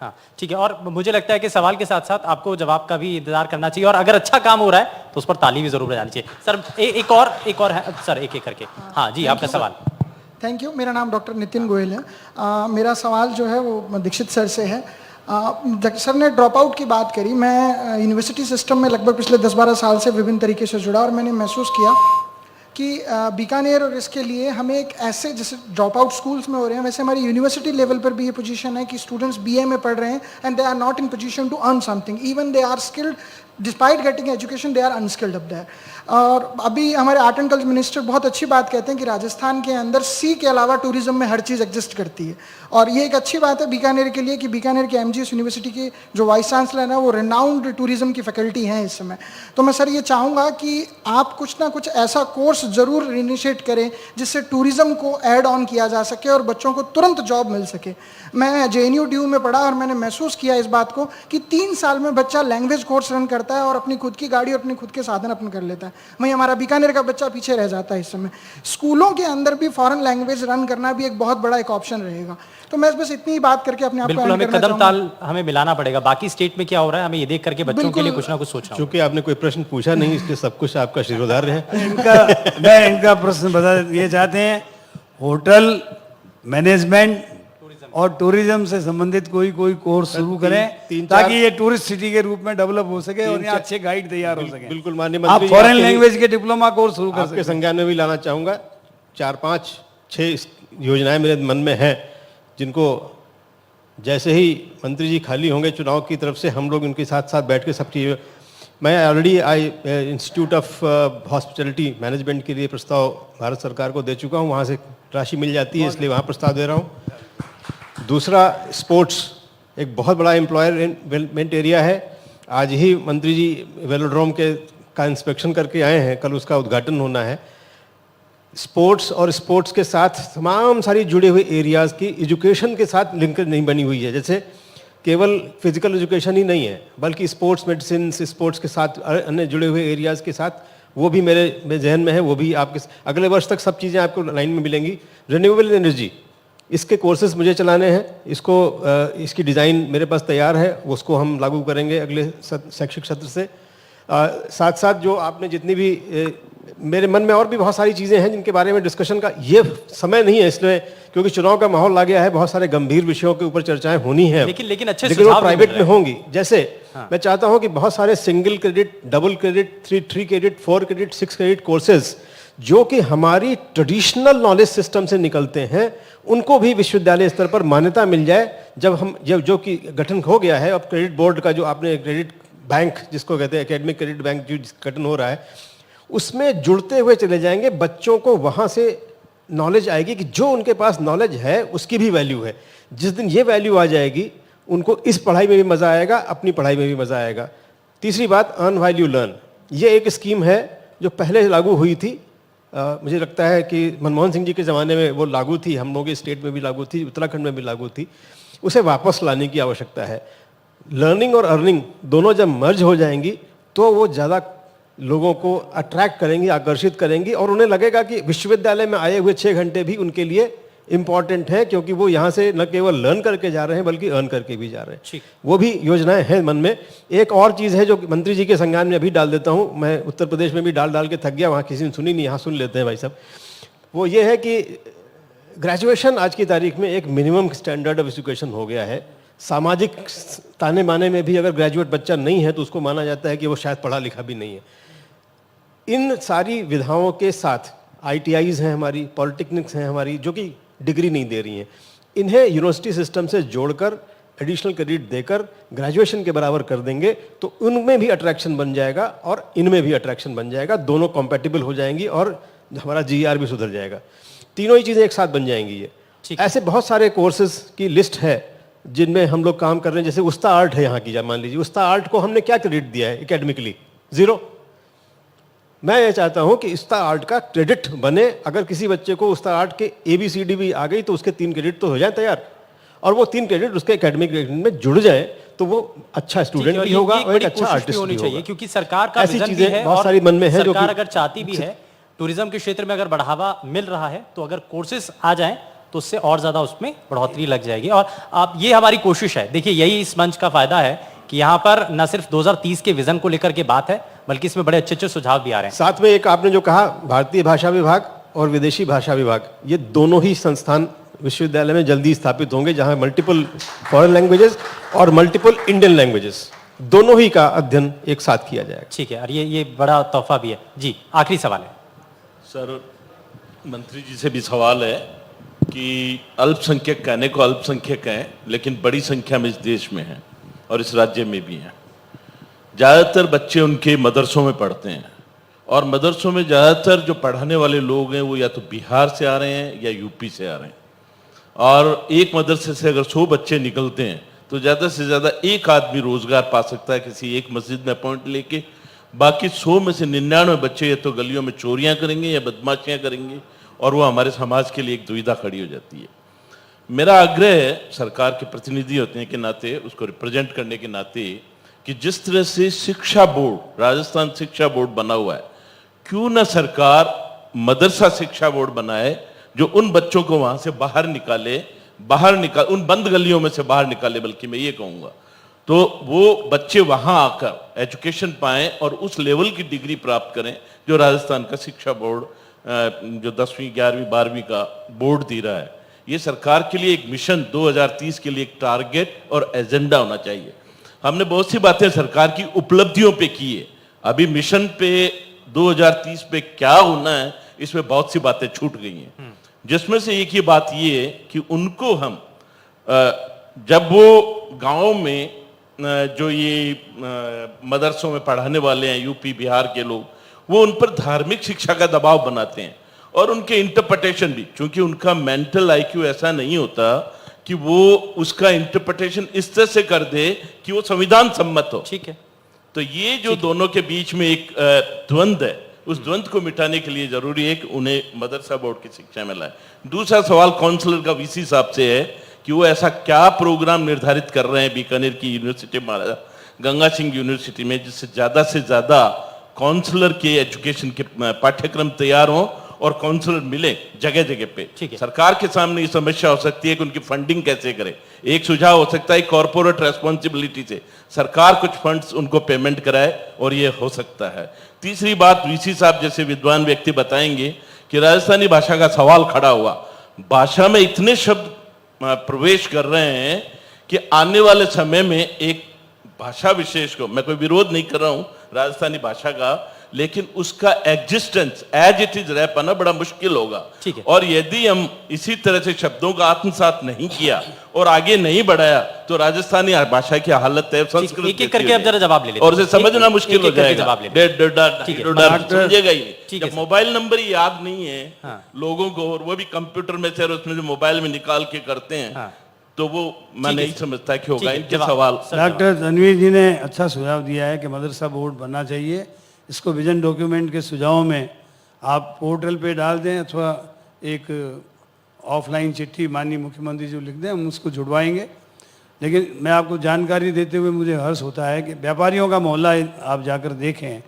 हाँ ठीक है। और मुझे लगता है कि सवाल के साथ साथ आपको जवाब का भी इंतजार करना चाहिए, और अगर अच्छा काम हो रहा है तो उस पर ताली भी जरूर बजानी चाहिए। सर एक और है सर, एक करके। हाँ जी, आपका सवाल। Thank you. मेरा नाम डॉक्टर नितिन गोयल है। मेरा सवाल जो है वो दीक्षित सर से है। सर ने ड्रॉप आउट की बात करी। मैं यूनिवर्सिटी सिस्टम में लगभग पिछले 10-12 साल से विभिन्न तरीके से जुड़ा, और मैंने महसूस किया कि बीकानेर और इसके लिए हमें एक ऐसे, जैसे ड्रॉप आउट स्कूल्स में हो रहे हैं, वैसे हमारी यूनिवर्सिटी लेवल पर भी ये पोजीशन है कि स्टूडेंट्स बीए में पढ़ रहे हैं and they are not in position to earn something, even they are skilled despite getting education they are unskilled up there. और अभी हमारे आर्ट एंड कल्चर मिनिस्टर बहुत अच्छी बात कहते हैं कि राजस्थान के अंदर सी के अलावा टूरिज्म में हर चीज़ एग्जिस्ट करती है, और ये एक अच्छी बात है बीकानेर के लिए कि बीकानेर के एमजीएस यूनिवर्सिटी के जो वाइस चांसलर हैं वो रिनाउंड टूरिज्म की फैकल्टी हैं इस समय। तो मैं सर ये चाहूँगा कि आप कुछ ना कुछ ऐसा कोर्स ज़रूर इनिशिएट करें जिससे टूरिज्म को ऐड ऑन किया जा सके और बच्चों को तुरंत जॉब मिल सके। मैं JNU DU में पढ़ा और मैंने महसूस किया इस बात को कि 3 साल में बच्चा लैंग्वेज कोर्स रन करता है और अपनी खुद की गाड़ी और अपने खुद के साधन अपन कर लेता है। वहीं हमारा बीकानेर का बच्चा पीछे रह जाता है इस समय। स्कूलों के अंदर भी फॉरेन लैंग्वेज रन करना भी एक बहुत बड़ा एक ऑप्शन रहेगा। तो मैं बस इतनी ही बात करके अपने आप को बिल्कुल, end हमें करना कदम ताल हमें मिलाना पड़ेगा। बाकी स्टेट में क्या हो रहा है हमें ये देख करके बच्चों के लिए कुछ ना कुछ सोचना होगा। चूंकि आपने कोई प्रश्न पूछा नहीं इसलिए सब कुछ आपका शिरोधार्य है। मैं इनका प्रश्न बता ये चाहते हैं, होटल मैनेजमेंट और टूरिज्म से संबंधित कोई कोर्स शुरू करें ताकि ये टूरिस्ट सिटी के रूप में डेवलप हो सके और यहाँ अच्छे गाइड तैयार हो सके। बिल्कुल माननीय आप मंत्री जी, फॉरेन आपके लैंग्वेज के डिप्लोमा कोर्स शुरू कर आपके सकते हैं। संज्ञान में भी लाना चाहूँगा। 4, 5, 6 योजनाएं मेरे मन में हैं जिनको जैसे ही मंत्री जी खाली होंगे चुनाव की तरफ से हम लोग उनके साथ साथ बैठ के सब चीज़ें, मैं already institute of hospitality management के लिए प्रस्ताव भारत सरकार को दे चुका हूँ, वहाँ से राशि मिल जाती है इसलिए वहाँ प्रस्ताव दे रहा हूँ। दूसरा, स्पोर्ट्स एक बहुत बड़ा एम्प्लॉयमेंट एरिया है। आज ही मंत्री जी वेलोड्रोम का इंस्पेक्शन करके आए हैं, कल उसका उद्घाटन होना है। स्पोर्ट्स और स्पोर्ट्स के साथ तमाम सारी जुड़े हुए एरियाज़ की एजुकेशन के साथ लिंक नहीं बनी हुई है। जैसे केवल फिजिकल एजुकेशन ही नहीं है बल्कि स्पोर्ट्स मेडिसिन, स्पोर्ट्स के साथ अन्य जुड़े हुए एरियाज़ के साथ वो भी मेरे जहन में है। वो भी आपके अगले वर्ष तक सब चीज़ें आपको लाइन में मिलेंगी। रिन्यूएबल एनर्जी, इसके कोर्सेज मुझे चलाने हैं, इसकी डिज़ाइन मेरे पास तैयार है, उसको हम लागू करेंगे अगले शैक्षिक सत्र से। साथ साथ जो आपने जितनी भी मेरे मन में और भी बहुत सारी चीज़ें हैं जिनके बारे में डिस्कशन का ये समय नहीं है इसलिए क्योंकि चुनाव का माहौल आ गया है, बहुत सारे गंभीर विषयों के ऊपर चर्चाएं होनी है, लेकिन अच्छे लेकिन वो सुझाव भी प्राइवेट मिल में रहे हैं। होंगी। जैसे मैं चाहता हूं कि बहुत सारे single credit, double credit, 3 credit, 4 credit, 6 credit courses जो कि हमारी ट्रेडिशनल नॉलेज सिस्टम से निकलते हैं उनको भी विश्वविद्यालय स्तर पर मान्यता मिल जाए। जब जो कि गठन हो गया है अब क्रेडिट बोर्ड का, जो आपने क्रेडिट बैंक जिसको कहते हैं एकेडमिक क्रेडिट बैंक जो गठन हो रहा है, उसमें जुड़ते हुए चले जाएंगे। बच्चों को वहाँ से नॉलेज आएगी कि जो उनके पास नॉलेज है उसकी भी वैल्यू है। जिस दिन ये वैल्यू आ जाएगी उनको इस पढ़ाई में भी मज़ा आएगा, अपनी पढ़ाई में भी मज़ा आएगा। तीसरी बात, अर्न व्हाइल यू लर्न, ये एक स्कीम है जो पहले लागू हुई थी। मुझे लगता है कि मनमोहन सिंह जी के ज़माने में वो लागू थी, हम लोग के स्टेट में भी लागू थी, उत्तराखंड में भी लागू थी। उसे वापस लाने की आवश्यकता है। लर्निंग और अर्निंग दोनों जब मर्ज हो जाएंगी तो वो ज़्यादा लोगों को अट्रैक्ट करेंगी, आकर्षित करेंगी और उन्हें लगेगा कि विश्वविद्यालय में आए हुए 6 घंटे भी उनके लिए इम्पॉर्टेंट है क्योंकि वो यहाँ से न केवल लर्न करके जा रहे हैं बल्कि अर्न करके भी जा रहे हैं। वो भी योजनाएं हैं मन में। एक और चीज़ है जो मंत्री जी के संज्ञान में अभी डाल देता हूँ, मैं उत्तर प्रदेश में भी डाल के थक गया, वहाँ किसी ने सुनी नहीं, यहाँ सुन लेते हैं भाई साहब। वो ये है कि ग्रेजुएशन आज की तारीख में एक मिनिमम स्टैंडर्ड ऑफ एजुकेशन हो गया है। सामाजिक ताने बाने में भी अगर ग्रेजुएट बच्चा नहीं है तो उसको माना जाता है कि वो शायद पढ़ा लिखा भी नहीं है। इन सारी विधाओं के साथ ITIs हैं हमारी, पॉलिटेक्निक्स हैं हमारी, जो कि डिग्री नहीं दे रही हैं, इन्हें यूनिवर्सिटी सिस्टम से जोड़कर एडिशनल क्रेडिट देकर ग्रेजुएशन के बराबर कर देंगे तो उनमें भी अट्रैक्शन बन जाएगा और इनमें भी अट्रैक्शन बन जाएगा। दोनों कॉम्पैटिबल हो जाएंगी और हमारा GR भी सुधर जाएगा। तीनों ही चीज़ें एक साथ बन जाएंगी। ये ऐसे बहुत सारे कोर्सेज की लिस्ट है जिनमें हम लोग काम कर रहे हैं। जैसे उस्ता आर्ट है यहाँ की, मान लीजिए उस्ता आर्ट को हमने क्या क्रेडिट दिया है एकेडमिकली? 0। मैं ये चाहता हूँ कि उस्ता आर्ट का क्रेडिट बने। अगर किसी बच्चे को उस्ता आर्ट के ABCD भी आ गई तो उसके 3 क्रेडिट तो हो जाए तैयार, और वो 3 क्रेडिट उसके एकेडमिक में जुड़ जाए तो वो अच्छा स्टूडेंट भी होगा और एक अच्छा आर्टिस्ट भी होगा। क्योंकि सरकार का ऐसी विजन भी चीजें है बहुत और सारी मन में है जो सरकार कि अगर चाहती भी है टूरिज्म के क्षेत्र में अगर बढ़ावा मिल रहा है तो अगर कोर्सेज आ जाएं तो उससे और ज्यादा उसमें बढ़ोतरी लग जाएगी। और आप ये हमारी कोशिश है। देखिए यही इस मंच का फायदा है कि यहाँ पर न सिर्फ 2030 के विजन को लेकर के बात है बल्कि इसमें बड़े अच्छे सुझाव भी आ रहे हैं। साथ में एक आपने जो कहा भारतीय भाषा विभाग और विदेशी भाषा विभाग, ये दोनों ही संस्थान विश्वविद्यालय में जल्दी स्थापित होंगे जहां मल्टीपल फॉरेन लैंग्वेजेस और मल्टीपल इंडियन लैंग्वेजेस दोनों ही का अध्ययन एक साथ किया जाएगा। ठीक है, और ये बड़ा तोहफा भी है। जी आखिरी सवाल है सर, मंत्री जी से भी सवाल है कि अल्पसंख्यक कहने को अल्पसंख्यक हैं लेकिन बड़ी संख्या में इस देश में हैं और इस राज्य में भी हैं। ज़्यादातर बच्चे उनके मदरसों में पढ़ते हैं और मदरसों में ज़्यादातर जो पढ़ाने वाले लोग हैं वो या तो बिहार से आ रहे हैं या यूपी से आ रहे हैं। और एक मदरसे से अगर 100 बच्चे निकलते हैं तो ज़्यादा से ज़्यादा एक आदमी रोज़गार पा सकता है किसी एक मस्जिद में अपॉइंट लेके। बाकी 100 में से 99 बच्चे या तो गलियों में चोरियां करेंगे या बदमाशियां करेंगे और वो हमारे समाज के लिए एक दुविधा खड़ी हो जाती है। मेरा आग्रह है सरकार के प्रतिनिधि होते हैं के नाते, उसको रिप्रेजेंट करने के नाते, कि जिस तरह से शिक्षा बोर्ड, राजस्थान शिक्षा बोर्ड बना हुआ है, क्यों ना सरकार मदरसा शिक्षा बोर्ड बनाए जो उन बच्चों को वहां से बाहर निकाले, उन बंद गलियों में से बाहर निकाले, बल्कि मैं ये कहूँगा तो वो बच्चे वहां आकर एजुकेशन पाएं और उस लेवल की डिग्री प्राप्त करें जो राजस्थान का शिक्षा बोर्ड जो 10वीं 11वीं 12वीं का बोर्ड दे रहा है। ये सरकार के लिए एक मिशन 2030 के लिए एक टारगेट और एजेंडा होना चाहिए। हमने बहुत सी बातें सरकार की उपलब्धियों पे की है, अभी मिशन पे 2030 पे क्या होना है इसमें बहुत सी बातें छूट गई हैं, जिसमें से एक ही बात ये है कि उनको हम जब वो गाँव में जो ये मदरसों में पढ़ाने वाले हैं यूपी बिहार के लोग, वो उन पर धार्मिक शिक्षा का दबाव बनाते हैं और उनके इंटरप्रिटेशन भी, क्योंकि उनका मेंटल आईक्यू ऐसा नहीं होता कि वो उसका इंटरप्रिटेशन इस तरह से कर दे कि वो संविधान सम्मत हो। ठीक है, तो ये जो दोनों के बीच में एक द्वंद्व है, उस द्वंद्व को मिटाने के लिए जरूरी है कि उन्हें मदरसा बोर्ड की शिक्षा में लाए। दूसरा सवाल काउंसलर का वीसी साहब से है कि वो ऐसा क्या प्रोग्राम निर्धारित कर रहे हैं बीकानेर की यूनिवर्सिटी, महाराजा गंगा सिंह यूनिवर्सिटी में, जिससे ज्यादा से ज्यादा काउंसलर के एजुकेशन के पाठ्यक्रम तैयार हों और काउंसलर मिले जगह जगह पे। सरकार के सामने ये समस्या हो सकती है कि उनकी फंडिंग कैसे करे। एक सुझाव हो सकता है कॉर्पोरेट रेस्पॉन्सिबिलिटी से सरकार कुछ फंड्स उनको पेमेंट कराए, और ये हो सकता है। तीसरी बात, वीसी साहब जैसे विद्वान व्यक्ति बताएंगे कि राजस्थानी भाषा का सवाल खड़ा हुआ, भाषा में इतने शब्द प्रवेश कर रहे हैं कि आने वाले समय में एक भाषा विशेष को, मैं कोई विरोध नहीं कर रहा हूं राजस्थानी भाषा का, लेकिन उसका एग्जिस्टेंस एज इट इज रह पाना बड़ा मुश्किल होगा। और यदि हम इसी तरह से शब्दों का आत्मसात नहीं किया और आगे नहीं बढ़ाया तो राजस्थानी भाषा की हालत है संस्कृत एक-एक करके अब जरा जवाब ले लेते और उसे समझना मुश्किल हो जाएगा, समझेगा ही नहीं। जब मोबाइल नंबर ही याद नहीं है लोगों को, और वो भी कंप्यूटर में से, और उसमें जो मोबाइल में निकाल के करते हैं, तो वो मैं नहीं समझता कि होगा। इनके सवाल डॉक्टर तनवीर जी ने अच्छा सुझाव दिया है कि मदरसा बोर्ड बनना चाहिए। इसको विजन डॉक्यूमेंट के सुझावों में आप पोर्टल पे डाल दें अथवा एक ऑफलाइन चिट्ठी माननीय मुख्यमंत्री जी लिख दें, हम उसको जुड़वाएंगे। लेकिन मैं आपको जानकारी देते हुए मुझे हर्ष होता है कि व्यापारियों का मोहल्ला आप जाकर देखें,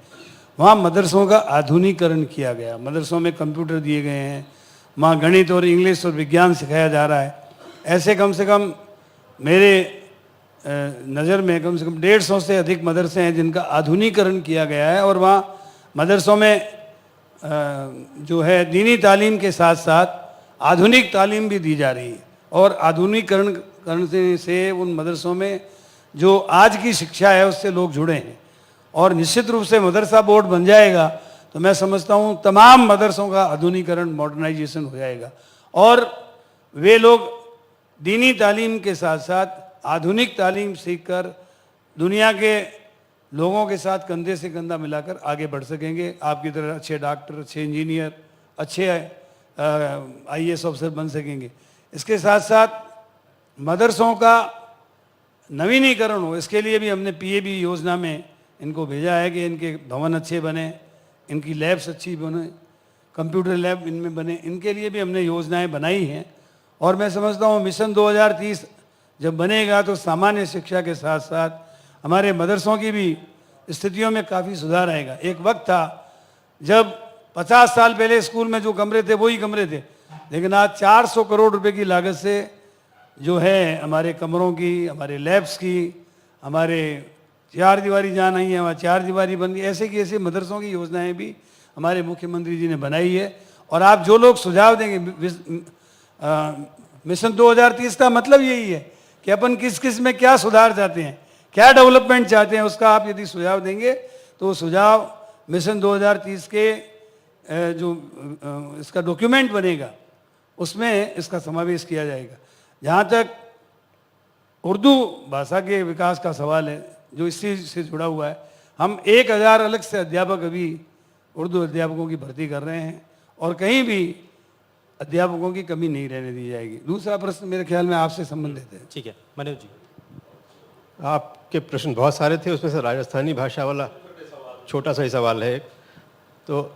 वहाँ मदरसों का आधुनिकीकरण किया गया, मदरसों में कंप्यूटर दिए गए हैं, वहाँ गणित और इंग्लिश और विज्ञान सिखाया जा रहा है। ऐसे कम से कम मेरे नज़र में कम से कम 150 से अधिक मदरसे हैं जिनका आधुनिकीकरण किया गया है, और वहाँ मदरसों में जो है दीनी तालीम के साथ साथ आधुनिक तालीम भी दी जा रही है। और आधुनिकीकरण करने से उन मदरसों में जो आज की शिक्षा है उससे लोग जुड़े हैं, और निश्चित रूप से मदरसा बोर्ड बन जाएगा तो मैं समझता हूँ तमाम मदरसों का आधुनिकीकरण मॉडर्नाइजेशन हो जाएगा, और वे लोग दीनी तालीम के साथ साथ आधुनिक तालीम सीखकर दुनिया के लोगों के साथ कंधे से कंधा मिलाकर आगे बढ़ सकेंगे। आपकी तरह अच्छे डॉक्टर, अच्छे इंजीनियर, अच्छे IAS ऑफिसर बन सकेंगे। इसके साथ साथ मदरसों का नवीनीकरण हो, इसके लिए भी हमने PAB योजना में इनको भेजा है कि इनके भवन अच्छे बने, इनकी लैब्स अच्छी बने, कंप्यूटर लैब इनमें बने, इनके लिए भी हमने योजनाएं बनाई हैं। और मैं समझता हूँ मिशन 2030 जब बनेगा तो सामान्य शिक्षा के साथ साथ हमारे मदरसों की भी स्थितियों में काफ़ी सुधार आएगा। एक वक्त था जब 50 साल पहले स्कूल में जो कमरे थे वही कमरे थे, लेकिन आज 400 करोड़ रुपए की लागत से जो है हमारे कमरों की, हमारे लैब्स की, हमारे 4 दीवारी जहाँ नहीं है वहाँ 4 दीवारी बन गई। ऐसे की ऐसे मदरसों की योजनाएं भी हमारे मुख्यमंत्री जी ने बनाई है। और आप जो लोग सुझाव देंगे, मिशन 2030 का मतलब यही है कि अपन किस किस में क्या सुधार चाहते हैं, क्या डेवलपमेंट चाहते हैं, उसका आप यदि सुझाव देंगे तो सुझाव मिशन 2030 के जो इसका डॉक्यूमेंट बनेगा उसमें इसका समावेश किया जाएगा। जहाँ तक उर्दू भाषा के विकास का सवाल है जो इसी से जुड़ा हुआ है, हम 1000 अलग से अध्यापक अभी उर्दू अध्यापकों की भर्ती कर रहे हैं और कहीं भी अध्यापकों की कमी नहीं रहने दी जाएगी। दूसरा प्रश्न मेरे ख्याल में आपसे संबंधित है। ठीक है मनोज जी। आपके प्रश्न बहुत सारे थे, उसमें से राजस्थानी भाषा वाला छोटा सा ही सवाल है। तो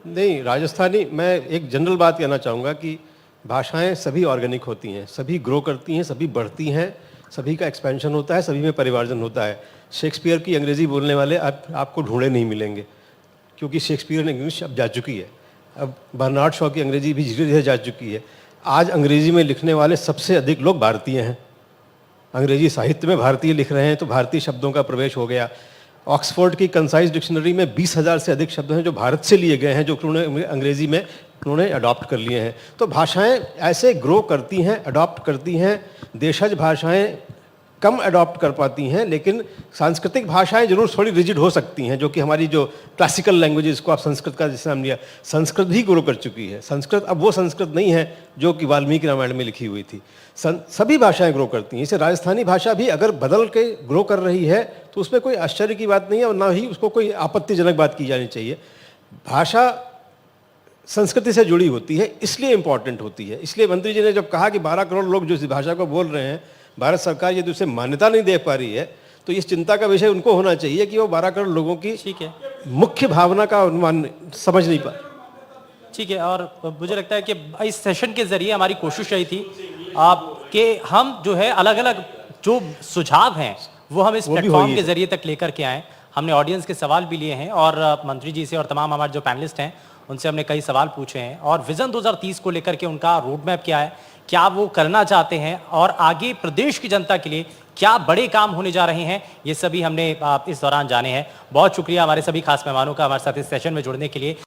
नहीं, राजस्थानी, मैं एक जनरल बात कहना चाहूँगा कि भाषाएं सभी ऑर्गेनिक होती हैं, सभी ग्रो करती हैं, सभी बढ़ती हैं, सभी का एक्सपेंशन होता है, सभी में परिवर्जन होता है। शेक्सपियर की अंग्रेज़ी बोलने वाले आपको ढूंढे नहीं मिलेंगे, क्योंकि शेक्सपियर ने इंग्लिश अब जा चुकी है। अब बर्नार्ड शॉ की अंग्रेज़ी भी धीरे धीरे जा चुकी है। आज अंग्रेज़ी में लिखने वाले सबसे अधिक लोग भारतीय हैं। अंग्रेजी साहित्य में भारतीय लिख रहे हैं तो भारतीय शब्दों का प्रवेश हो गया। ऑक्सफोर्ड की कंसाइज डिक्शनरी में 20,000 से अधिक शब्द हैं जो भारत से लिए गए हैं, जो उन्होंने अंग्रेजी में उन्होंने अडॉप्ट कर लिए हैं। तो भाषाएं ऐसे ग्रो करती हैं, अडॉप्ट करती हैं। देशज भाषाएं कम अडॉप्ट कर पाती हैं, लेकिन सांस्कृतिक भाषाएं जरूर थोड़ी रिजिड हो सकती हैं, जो कि हमारी जो क्लासिकल लैंग्वेजेस को आप संस्कृत का जैसे नाम लिया, संस्कृत भी ग्रो कर चुकी है। संस्कृत अब वो संस्कृत नहीं है जो कि वाल्मीकि रामायण में लिखी हुई थी। सभी भाषाएं ग्रो करती हैं। इसे राजस्थानी भाषा भी अगर बदल के ग्रो कर रही है तो उसमें कोई आश्चर्य की बात नहीं है और ना ही उसको कोई आपत्तिजनक बात की जानी चाहिए। भाषा संस्कृति से जुड़ी होती है, इसलिए इम्पॉर्टेंट होती है। इसलिए मंत्री जी ने जब कहा कि 12 करोड़ लोग जो इस भाषा को बोल रहे हैं, भारत सरकार यदि उसे मान्यता नहीं दे पा रही है, तो इस चिंता का विषय उनको होना चाहिए कि वो 12 करोड़ लोगों की ठीक है, मुख्य भावना का अनुमान समझ नहीं पा। ठीक है। और मुझे लगता है कि इस सेशन के जरिए हमारी कोशिश रही थी कि हम जो है अलग अलग जो सुझाव हैं वो हम इस प्लेटफॉर्म के जरिए तक लेकर के आए। हमने ऑडियंस के सवाल भी लिए हैं और मंत्री जी से और तमाम हमारे जो पैनलिस्ट हैं उनसे हमने कई सवाल पूछे हैं और विजन 2030 को लेकर के उनका रोड मैप क्या है, क्या वो करना चाहते हैं और आगे प्रदेश की जनता के लिए क्या बड़े काम होने जा रहे हैं, ये सभी हमने इस दौरान जाने हैं। बहुत शुक्रिया हमारे सभी खास मेहमानों का हमारे साथ इस सेशन में जुड़ने के लिए।